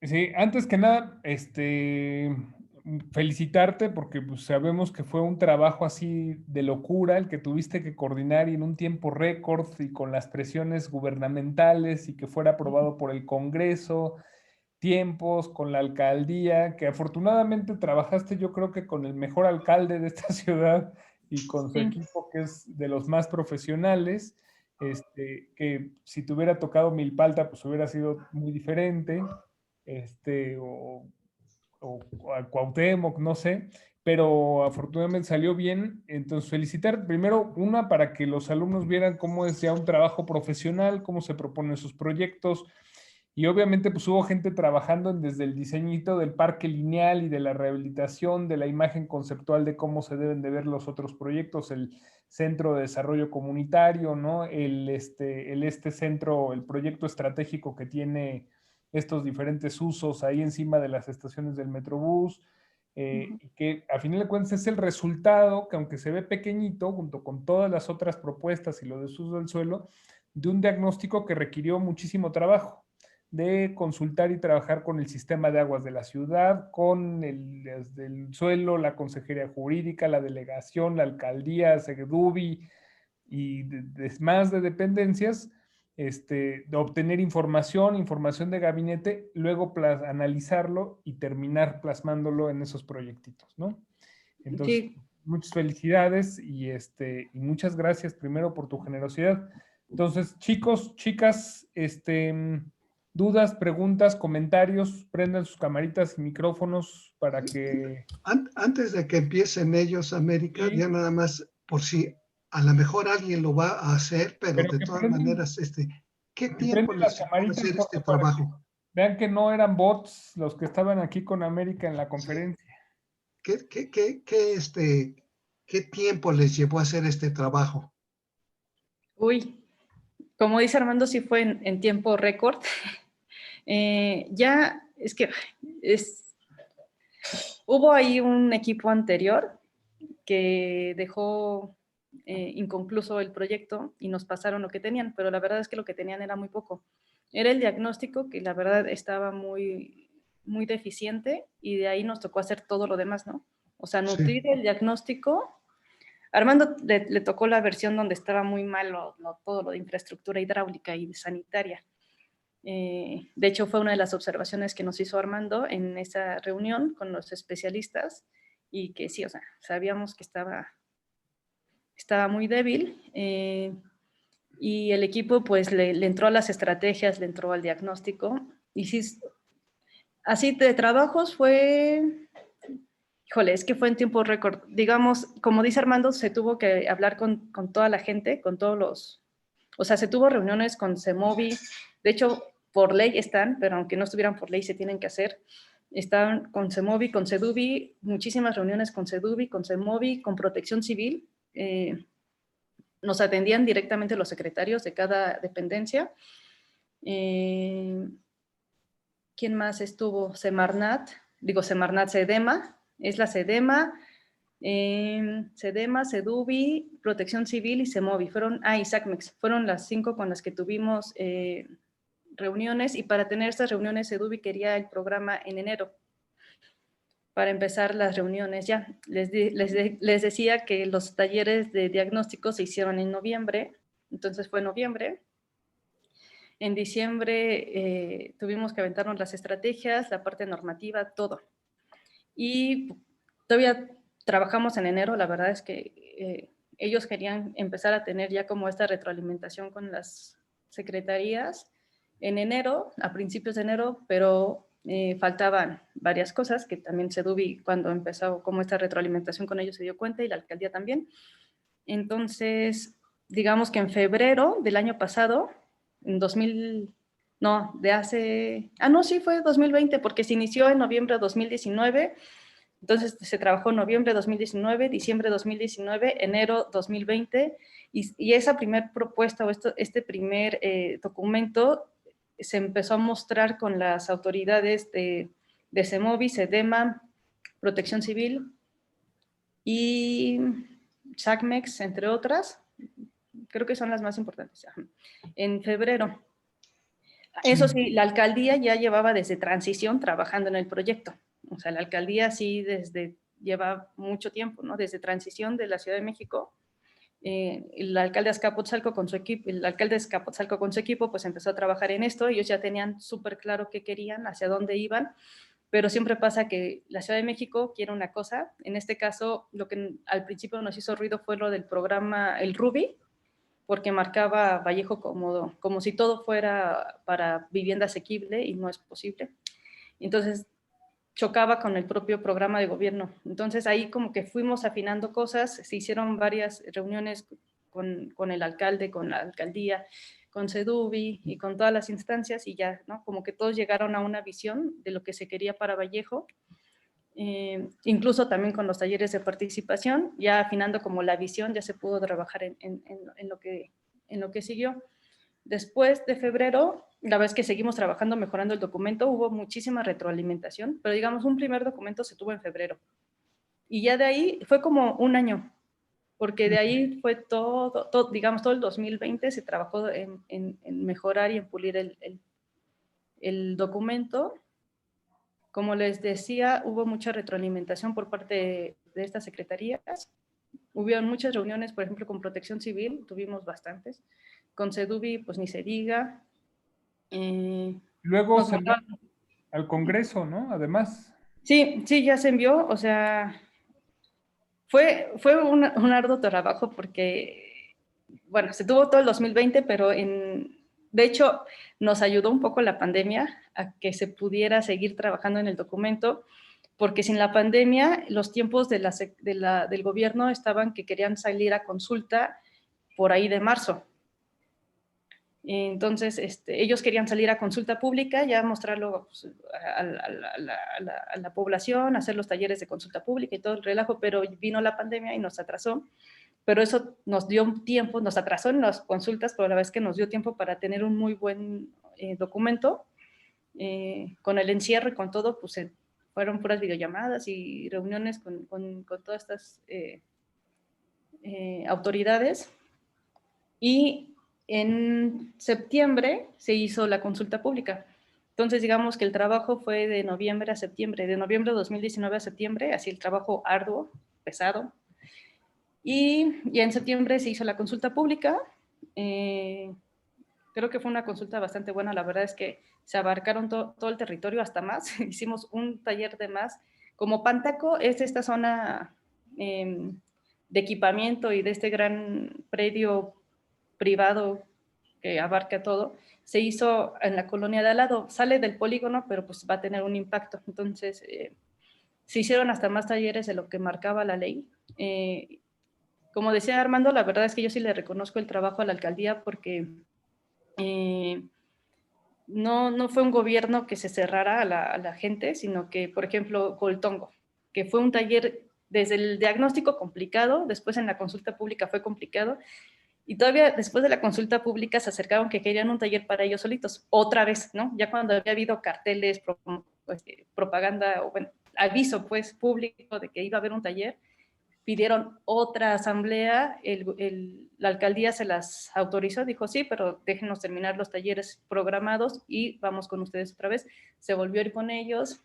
sí, antes que nada, felicitarte porque pues, sabemos que fue un trabajo así de locura el que tuviste que coordinar y en un tiempo récord y con las presiones gubernamentales y que fuera aprobado por el Congreso, tiempos con la alcaldía, que afortunadamente trabajaste yo creo que con el mejor alcalde de esta ciudad y con su Sí. equipo que es de los más profesionales, que si te hubiera tocado Milpalta pues hubiera sido muy diferente, o a Cuauhtémoc, no sé, pero afortunadamente salió bien. Entonces, felicitar primero, una, para que los alumnos vieran cómo es ya un trabajo profesional, cómo se proponen sus proyectos. Y obviamente, pues hubo gente trabajando desde el diseñito del parque lineal y de la rehabilitación, de la imagen conceptual de cómo se deben de ver los otros proyectos, el Centro de Desarrollo Comunitario, ¿no? El centro, el proyecto estratégico que tiene estos diferentes usos ahí encima de las estaciones del Metrobús, que a final de cuentas es el resultado que aunque se ve pequeñito, junto con todas las otras propuestas y lo de uso del suelo, de un diagnóstico que requirió muchísimo trabajo, de consultar y trabajar con el sistema de aguas de la ciudad, con desde el suelo, la consejería jurídica, la delegación, la alcaldía, Segedubi y más de dependencias, de obtener información de gabinete, luego analizarlo y terminar plasmándolo en esos proyectitos, ¿no? Entonces, Sí. muchas felicidades y muchas gracias primero por tu generosidad. Entonces, chicos, chicas, dudas, preguntas, comentarios, prendan sus camaritas y micrófonos para que... Antes de que empiecen ellos, América, Sí. ya nada más, por si a lo mejor alguien lo va a hacer, pero de Que todas prenden, maneras, ¿qué que tiempo prenden las les llevó camaritas, hacer Jorge, este para que trabajo? vean que no eran bots los que estaban aquí con América en la conferencia. ¿Qué tiempo les llevó a hacer este trabajo? Uy, como dice Armando, sí fue en tiempo récord. Ya, es que hubo ahí un equipo anterior que dejó inconcluso el proyecto y nos pasaron lo que tenían, pero la verdad es que lo que tenían era muy poco. Era el diagnóstico que la verdad estaba muy, muy deficiente y de ahí nos tocó hacer todo lo demás, ¿no? O sea, nutrir Sí. el diagnóstico. Armando le tocó la versión donde estaba muy mal todo lo de infraestructura hidráulica y sanitaria. De hecho, fue una de las observaciones que nos hizo Armando en esa reunión con los especialistas y que sí, o sea, sabíamos que estaba muy débil, y el equipo pues le entró a las estrategias, le entró al diagnóstico y sí, así de trabajos fue, híjole, es que fue en tiempo récord. Digamos, como dice Armando, se tuvo que hablar con toda la gente, con todos los, o sea, se tuvo reuniones con CEMOVI, de hecho, por ley están, pero aunque no estuvieran por ley, se tienen que hacer. Están con CEMOVI, con CEDUBI, muchísimas reuniones con CEDUBI, con CEMOVI, con Protección Civil, nos atendían directamente los secretarios de cada dependencia. ¿Quién más estuvo? Semarnat, Sedema, es la Sedema, Sedema, Sedubi, Protección Civil y Semovi, y SACMEX, fueron las 5 con las que tuvimos reuniones, y para tener estas reuniones Sedubi quería el programa en enero, para empezar las reuniones ya. Les decía que los talleres de diagnóstico se hicieron en noviembre, entonces fue noviembre. En diciembre tuvimos que aventarnos las estrategias, la parte normativa, todo. Y todavía trabajamos en enero, la verdad es que ellos querían empezar a tener ya como esta retroalimentación con las secretarías en enero, a principios de enero, pero faltaban varias cosas que también Sedubi, cuando empezó como esta retroalimentación con ellos, se dio cuenta, y la alcaldía también. Entonces, digamos que en febrero del año pasado, en 2000, no, de hace, no, sí fue 2020, porque se inició en noviembre de 2019, entonces se trabajó en noviembre de 2019, diciembre de 2019, enero 2020, y esa primera propuesta o este primer documento se empezó a mostrar con las autoridades de Semovi, Sedema, Protección Civil y SACMEX, entre otras. Creo que son las más importantes. En febrero. Eso sí, la alcaldía ya llevaba desde transición trabajando en el proyecto. O sea, la alcaldía sí lleva mucho tiempo, ¿no? Desde transición de la Ciudad de México. El alcalde de Azcapotzalco con su equipo, pues empezó a trabajar en esto. Ellos ya tenían súper claro qué querían, hacia dónde iban, pero siempre pasa que la Ciudad de México quiere una cosa. En este caso, lo que al principio nos hizo ruido fue lo del programa, el Ruby, porque marcaba Vallejo como si todo fuera para vivienda asequible, y no es posible. Entonces, chocaba con el propio programa de gobierno. Entonces, ahí como que fuimos afinando cosas, se hicieron varias reuniones con el alcalde, con la alcaldía, con Sedubi y con todas las instancias, y ya, ¿no? Como que todos llegaron a una visión de lo que se quería para Vallejo, incluso también con los talleres de participación, ya afinando como la visión, ya se pudo trabajar en lo que siguió. Después de febrero, la vez que seguimos trabajando, mejorando el documento, hubo muchísima retroalimentación, pero digamos, un primer documento se tuvo en febrero. Y ya de ahí fue como un año, porque de ahí fue todo digamos, todo el 2020 se trabajó en mejorar y en pulir el documento. Como les decía, hubo mucha retroalimentación por parte de estas secretarías. Hubieron muchas reuniones, por ejemplo, con Protección Civil, tuvimos bastantes. Con Sedubi, pues ni se diga. Luego se envió al Congreso, ¿no? Además. Sí, ya se envió, o sea, fue un arduo trabajo porque, bueno, se tuvo todo el 2020, pero de hecho nos ayudó un poco la pandemia a que se pudiera seguir trabajando en el documento, porque sin la pandemia los tiempos del gobierno estaban que querían salir a consulta por ahí de marzo. Entonces, ellos querían salir a consulta pública, ya mostrarlo pues, a la población, hacer los talleres de consulta pública y todo el relajo, pero vino la pandemia y nos atrasó. Pero eso nos dio tiempo, nos atrasó en las consultas, pero a la vez que nos dio tiempo para tener un muy buen documento. Con el encierro y con todo, pues fueron puras videollamadas y reuniones con todas estas autoridades. Y en septiembre se hizo la consulta pública. Entonces, digamos que el trabajo fue de noviembre a septiembre, de noviembre de 2019 a septiembre, así el trabajo arduo, pesado. Y en septiembre se hizo la consulta pública. Creo que fue una consulta bastante buena. La verdad es que se abarcaron todo el territorio, hasta más. Hicimos un taller de más. Como Pantaco es esta zona de equipamiento y de este gran predio privado que abarca todo, se hizo en la colonia de al lado. Sale del polígono, pero pues va a tener un impacto. Entonces, se hicieron hasta más talleres de lo que marcaba la ley. Como decía Armando, la verdad es que yo sí le reconozco el trabajo a la alcaldía porque no fue un gobierno que se cerrara a la gente, sino que, por ejemplo, Coltongo, que fue un taller desde el diagnóstico complicado, después en la consulta pública fue complicado, Y todavía después de la consulta pública se acercaron que querían un taller para ellos solitos, otra vez, ¿no? Ya cuando había habido carteles, propaganda, o bueno, aviso pues público de que iba a haber un taller, pidieron otra asamblea, la alcaldía se las autorizó, dijo sí, pero déjenos terminar los talleres programados y vamos con ustedes otra vez. Se volvió a ir con ellos,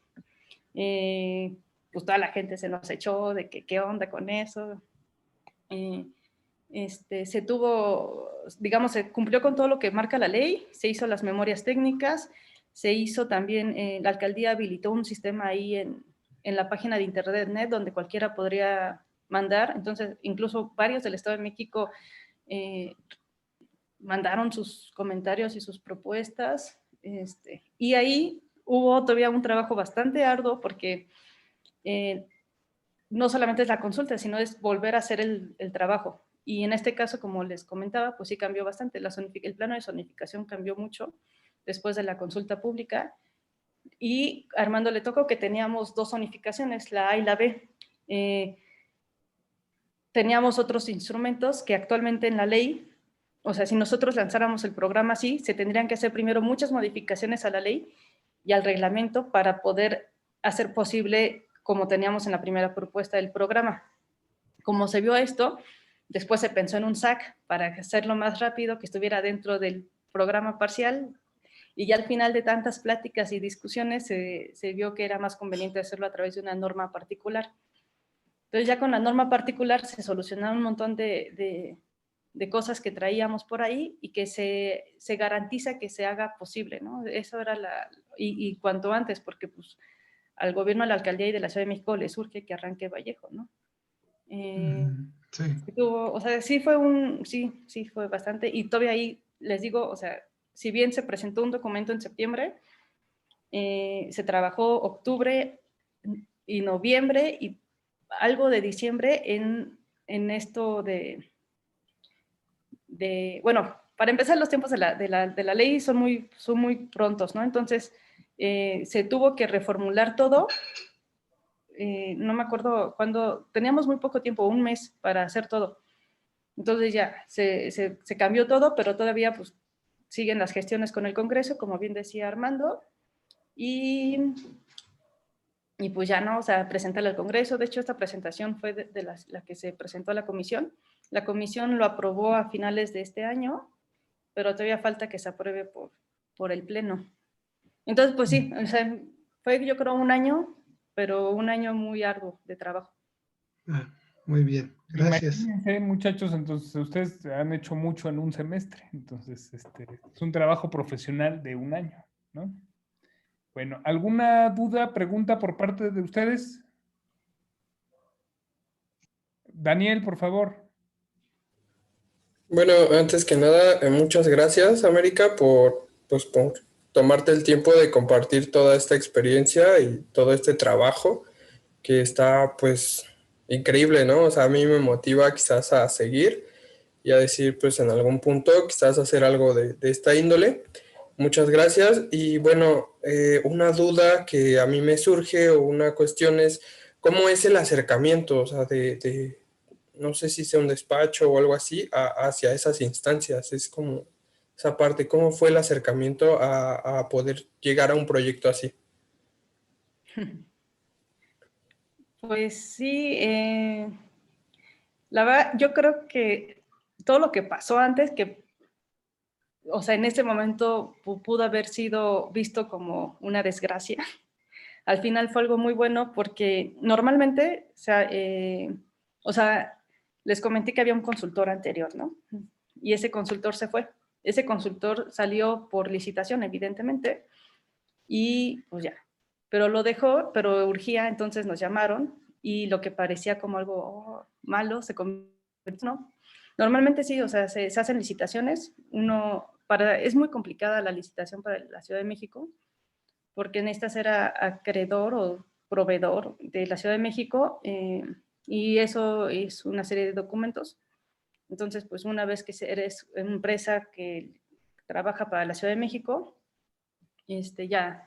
pues toda la gente se nos echó de que qué onda con eso. Se tuvo, digamos, se cumplió con todo lo que marca la ley, se hizo las memorias técnicas, se hizo también, la alcaldía habilitó un sistema ahí en la página de internet donde cualquiera podría mandar, entonces incluso varios del Estado de México mandaron sus comentarios y sus propuestas, y ahí hubo todavía un trabajo bastante arduo porque no solamente es la consulta, sino es volver a hacer el trabajo. Y en este caso, como les comentaba, pues sí cambió bastante. El plano de zonificación cambió mucho después de la consulta pública. Y a Armando le tocó que teníamos 2 zonificaciones, la A y la B. Teníamos otros instrumentos que actualmente en la ley, o sea, si nosotros lanzáramos el programa así, se tendrían que hacer primero muchas modificaciones a la ley y al reglamento para poder hacer posible como teníamos en la primera propuesta del programa. Como se vio esto, después se pensó en un SAC para hacerlo más rápido, que estuviera dentro del programa parcial, y ya al final de tantas pláticas y discusiones se vio que era más conveniente hacerlo a través de una norma particular. Entonces ya con la norma particular se solucionaron un montón de cosas que traíamos por ahí y que se garantiza que se haga posible, ¿no? Eso era y cuanto antes, porque pues al gobierno de la alcaldía y de la Ciudad de México les urge que arranque Vallejo, ¿no? Sí. O sea, sí fue bastante, y todavía ahí les digo, o sea, si bien se presentó un documento en septiembre, se trabajó octubre y noviembre y algo de diciembre en esto bueno, para empezar, los tiempos de la ley son muy prontos, ¿no? Entonces, se tuvo que reformular todo. No me acuerdo cuándo, teníamos muy poco tiempo, un mes para hacer todo. Entonces ya se cambió todo, pero todavía pues siguen las gestiones con el Congreso, como bien decía Armando, y pues ya no, o sea, presentarle al Congreso. De hecho, esta presentación fue de la que se presentó a la comisión. La comisión lo aprobó a finales de este año, pero todavía falta que se apruebe por el Pleno. Entonces, pues sí, o sea, fue yo creo un año, pero un año muy arduo de trabajo. Muy bien, gracias. Imagínense, muchachos, entonces ustedes han hecho mucho en un semestre, entonces es un trabajo profesional de un año, ¿no? Bueno, ¿alguna duda, pregunta por parte de ustedes? Daniel, por favor. Bueno, antes que nada, muchas gracias, América, por tomarte el tiempo de compartir toda esta experiencia y todo este trabajo que está, pues, increíble, ¿no? O sea, a mí me motiva quizás a seguir y a decir, pues, en algún punto, quizás hacer algo de esta índole. Muchas gracias. Y bueno, una duda que a mí me surge o una cuestión es, ¿cómo es el acercamiento? O sea, no sé si sea un despacho o algo así, hacia esas instancias. Es como esa parte, ¿cómo fue el acercamiento a poder llegar a un proyecto así? Pues sí, la verdad, yo creo que todo lo que pasó antes, o sea, en ese momento pudo haber sido visto como una desgracia, al final fue algo muy bueno porque normalmente, o sea, les comenté que había un consultor anterior, ¿no? Y ese consultor se fue. Ese consultor salió por licitación, evidentemente, y pues ya. Pero lo dejó, pero urgía, entonces nos llamaron y lo que parecía como algo malo se convirtió, ¿no? Normalmente sí, o sea, se hacen licitaciones. Es muy complicada la licitación para la Ciudad de México, porque necesitas ser acreedor o proveedor de la Ciudad de México, y eso es una serie de documentos. Entonces, pues una vez que eres una empresa que trabaja para la Ciudad de México, ya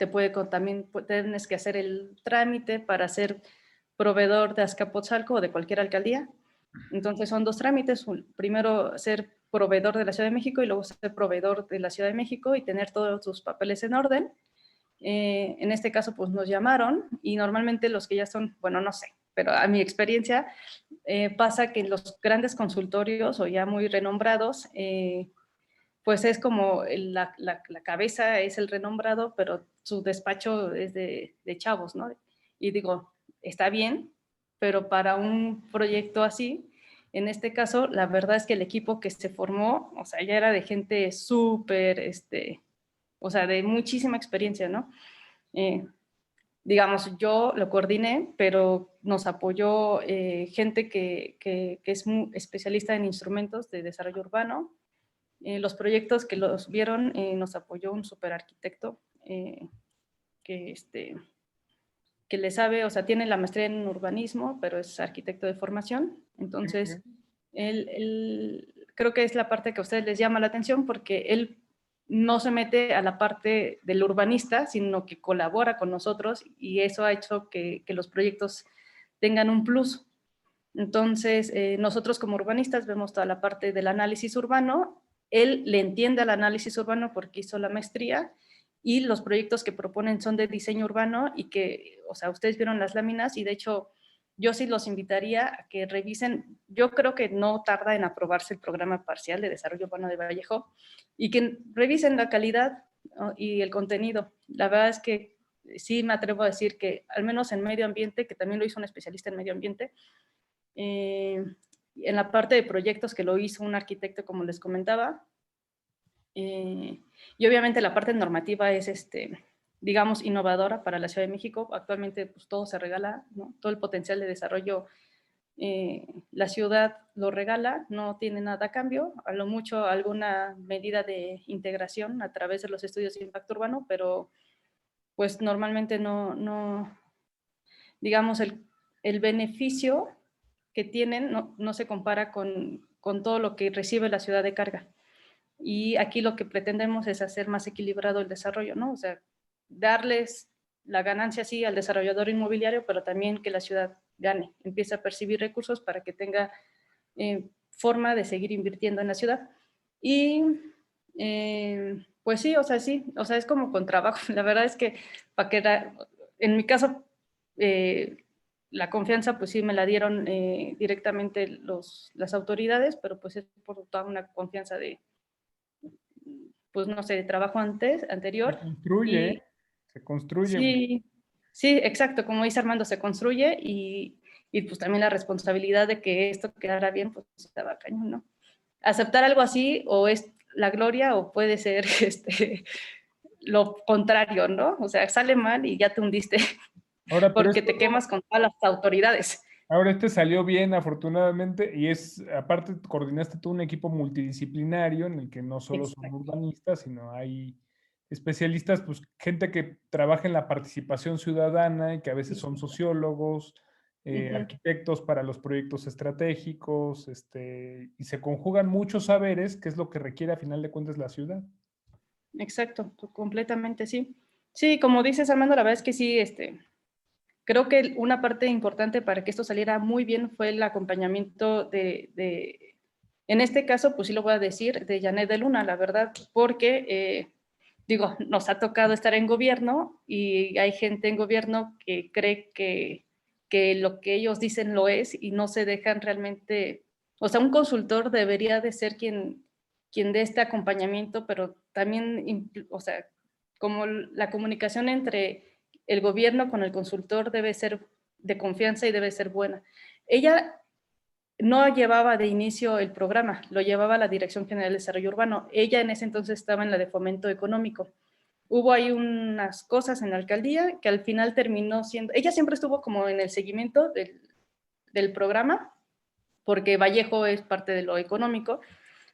también tienes que hacer el trámite para ser proveedor de Azcapotzalco o de cualquier alcaldía. Entonces son 2 trámites. Primero, ser proveedor de la Ciudad de México y luego ser proveedor de la Ciudad de México y tener todos sus papeles en orden. En este caso, pues nos llamaron y normalmente los que ya son, bueno, no sé, pero a mi experiencia pasa que los grandes consultorios o ya muy renombrados, pues es como la cabeza es el renombrado, pero su despacho es de chavos, ¿no? Y digo, está bien, pero para un proyecto así, en este caso, la verdad es que el equipo que se formó, o sea, ya era de gente súper, o sea, de muchísima experiencia, ¿no? Digamos, yo lo coordiné, pero nos apoyó gente que es muy especialista en instrumentos de desarrollo urbano. Los proyectos que los vieron nos apoyó un super arquitecto que, que le sabe, o sea, tiene la maestría en urbanismo, pero es arquitecto de formación. Entonces, él creo que es la parte que a ustedes les llama la atención porque él no se mete a la parte del urbanista, sino que colabora con nosotros y eso ha hecho que los proyectos tengan un plus. Entonces, nosotros como urbanistas vemos toda la parte del análisis urbano, él le entiende al análisis urbano porque hizo la maestría y los proyectos que proponen son de diseño urbano y que, o sea, ustedes vieron las láminas y de hecho yo sí los invitaría a que revisen, yo creo que no tarda en aprobarse el programa parcial de desarrollo urbano de Vallejo y que revisen la calidad, ¿no? Y el contenido. La verdad es que sí me atrevo a decir que al menos en medio ambiente, que también lo hizo un especialista en medio ambiente, en la parte de proyectos que lo hizo un arquitecto, como les comentaba, y obviamente la parte normativa es, digamos, innovadora para la Ciudad de México. Actualmente pues, todo se regala, ¿no? Todo el potencial de desarrollo, la ciudad lo regala, no tiene nada a cambio, a lo mucho alguna medida de integración a través de los estudios de impacto urbano, pero pues normalmente no digamos, el beneficio que tienen no se compara con todo lo que recibe la ciudad de carga. Y aquí lo que pretendemos es hacer más equilibrado el desarrollo, ¿no? O sea, darles la ganancia sí al desarrollador inmobiliario, pero también que la ciudad gane, empiece a percibir recursos para que tenga forma de seguir invirtiendo en la ciudad. Y pues sí, o sea, es como con trabajo. La verdad es que en mi caso, la confianza pues sí me la dieron directamente las autoridades, pero pues es por toda una confianza de, pues no sé, de trabajo anterior. Y Se construye. sí, sí, exacto, como dice Armando, se construye y pues también la responsabilidad de que esto quedara bien, pues estaba cañón, ¿no? Aceptar algo así o es la gloria o puede ser lo contrario, ¿no? O sea, sale mal y ya te hundiste Ahora, porque te quemas con todas las autoridades. ahora este salió bien, afortunadamente, y aparte coordinaste todo un equipo multidisciplinario en el que no solo son Exacto. urbanistas, sino hay especialistas, pues gente que trabaja en la participación ciudadana y que a veces son sociólogos, arquitectos para los proyectos estratégicos, y se conjugan muchos saberes, que es lo que requiere a final de cuentas la ciudad. Exacto, completamente, sí. Sí, como dices, Armando, la verdad es que sí, creo que una parte importante para que esto saliera muy bien fue el acompañamiento en este caso, pues sí lo voy a decir, de Janet de Luna, la verdad, porque, digo, nos ha tocado estar en gobierno y hay gente en gobierno que cree que lo que ellos dicen lo es y no se dejan realmente, o sea, un consultor debería de ser quien dé este acompañamiento, pero también, o sea, como la comunicación entre el gobierno con el consultor debe ser de confianza y debe ser buena. Ella no llevaba de inicio el programa, lo llevaba la Dirección General de Desarrollo Urbano. Ella en ese entonces estaba en la de Fomento Económico. Hubo ahí unas cosas en la alcaldía que al final terminó siendo, ella siempre estuvo como en el seguimiento del programa, porque Vallejo es parte de lo económico,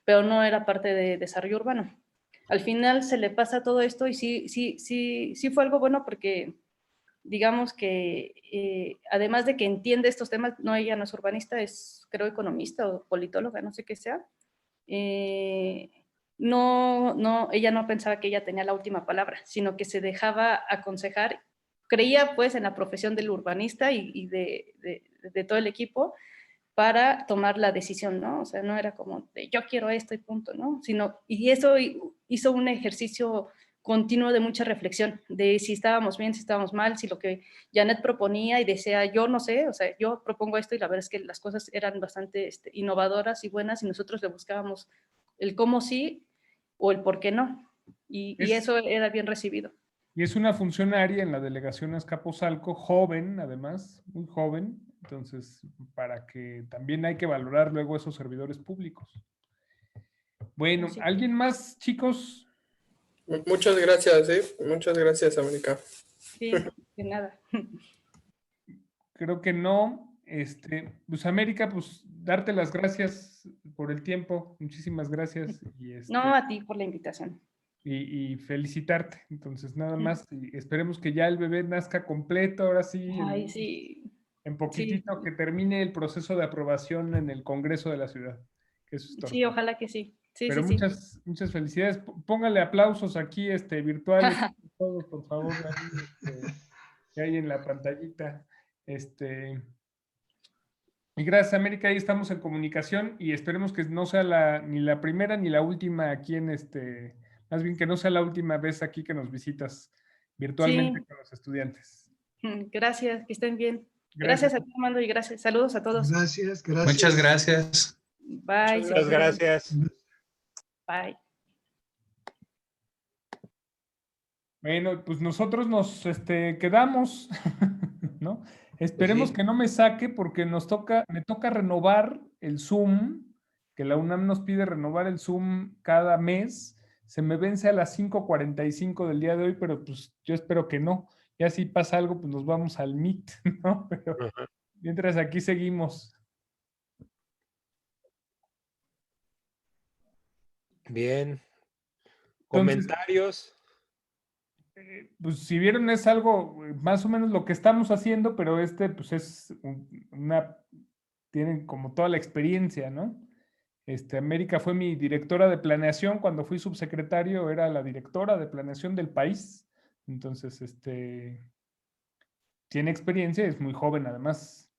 pero no era parte de desarrollo urbano. Al final se le pasa todo esto y sí fue algo bueno porque digamos que además de que entiende estos temas, no, ella no es urbanista, es creo economista o politóloga, no sé qué sea, ella no pensaba que ella tenía la última palabra, sino que se dejaba aconsejar, creía pues en la profesión del urbanista y de todo el equipo, para tomar la decisión, ¿no? O sea, no era como de yo quiero esto y punto, ¿no? Y eso hizo un ejercicio continuo de mucha reflexión, de si estábamos bien, si estábamos mal, si lo que Janet proponía y decía, yo no sé, o sea, yo propongo esto y la verdad es que las cosas eran bastante innovadoras y buenas y nosotros le buscábamos el cómo sí o el por qué no. Y eso era bien recibido. Y es una funcionaria en la delegación Azcapotzalco, joven, además, muy joven. Entonces, para que también hay que valorar luego esos servidores públicos. Bueno, Sí. ¿alguien más, chicos? Muchas gracias, muchas gracias, América. Sí, de nada. Creo que no. Pues América, pues darte las gracias por el tiempo. Muchísimas gracias. No, a ti por la invitación. Y felicitarte. Entonces, nada más, y esperemos que ya el bebé nazca completo, ahora sí, Ay, sí. en poquitito, Sí. que termine el proceso de aprobación en el Congreso de la Ciudad. Que eso es todo. Sí, ojalá que sí. Sí, Pero sí, muchas felicidades. Póngale aplausos aquí, virtuales, todos, por favor, ahí, que hay en la pantallita. Y gracias, América, ahí estamos en comunicación y esperemos que no sea ni la primera ni la última aquí más bien que no sea la última vez aquí que nos visitas virtualmente Sí. con los estudiantes. Gracias, que estén bien. Gracias. Gracias a ti, Armando, y gracias. Saludos a todos. Gracias, gracias. Muchas gracias. Bye. Muchas gracias. Bye. Bueno, pues nosotros nos quedamos, ¿no? Esperemos sí. que no me saque porque me toca renovar el Zoom, que la UNAM nos pide renovar el Zoom cada mes. Se me vence a las 5:45 del día de hoy, pero pues yo espero que no. Ya si pasa algo, pues nos vamos al Meet, ¿no? Pero mientras aquí seguimos. Bien. Entonces, ¿Comentarios? Pues si vieron es algo más o menos lo que estamos haciendo, pero pues es tienen como toda la experiencia, ¿no? América fue mi directora de planeación cuando fui subsecretario, era la directora de planeación del país. Entonces, tiene experiencia, es muy joven además.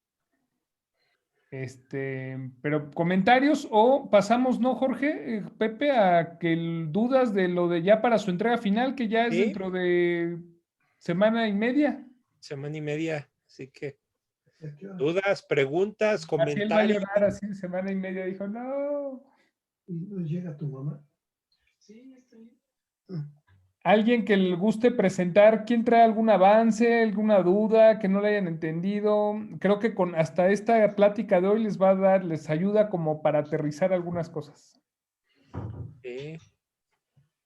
Pero comentarios o pasamos, ¿no, Jorge? Pepe, a que dudas de lo de ya para su entrega final, que ya es ¿Sí? dentro de semana y media. Semana y media, así que dudas, preguntas, Así él va a comentarios. llorar así, semana y media, dijo, no. ¿No llega tu mamá? Sí, estoy. Alguien que le guste presentar, ¿quién trae algún avance, alguna duda que no le hayan entendido? Creo que con hasta esta plática de hoy les ayuda como para aterrizar algunas cosas. Sí.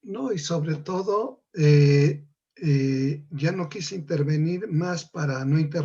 No, y sobre todo, ya no quise intervenir más para no interrumpir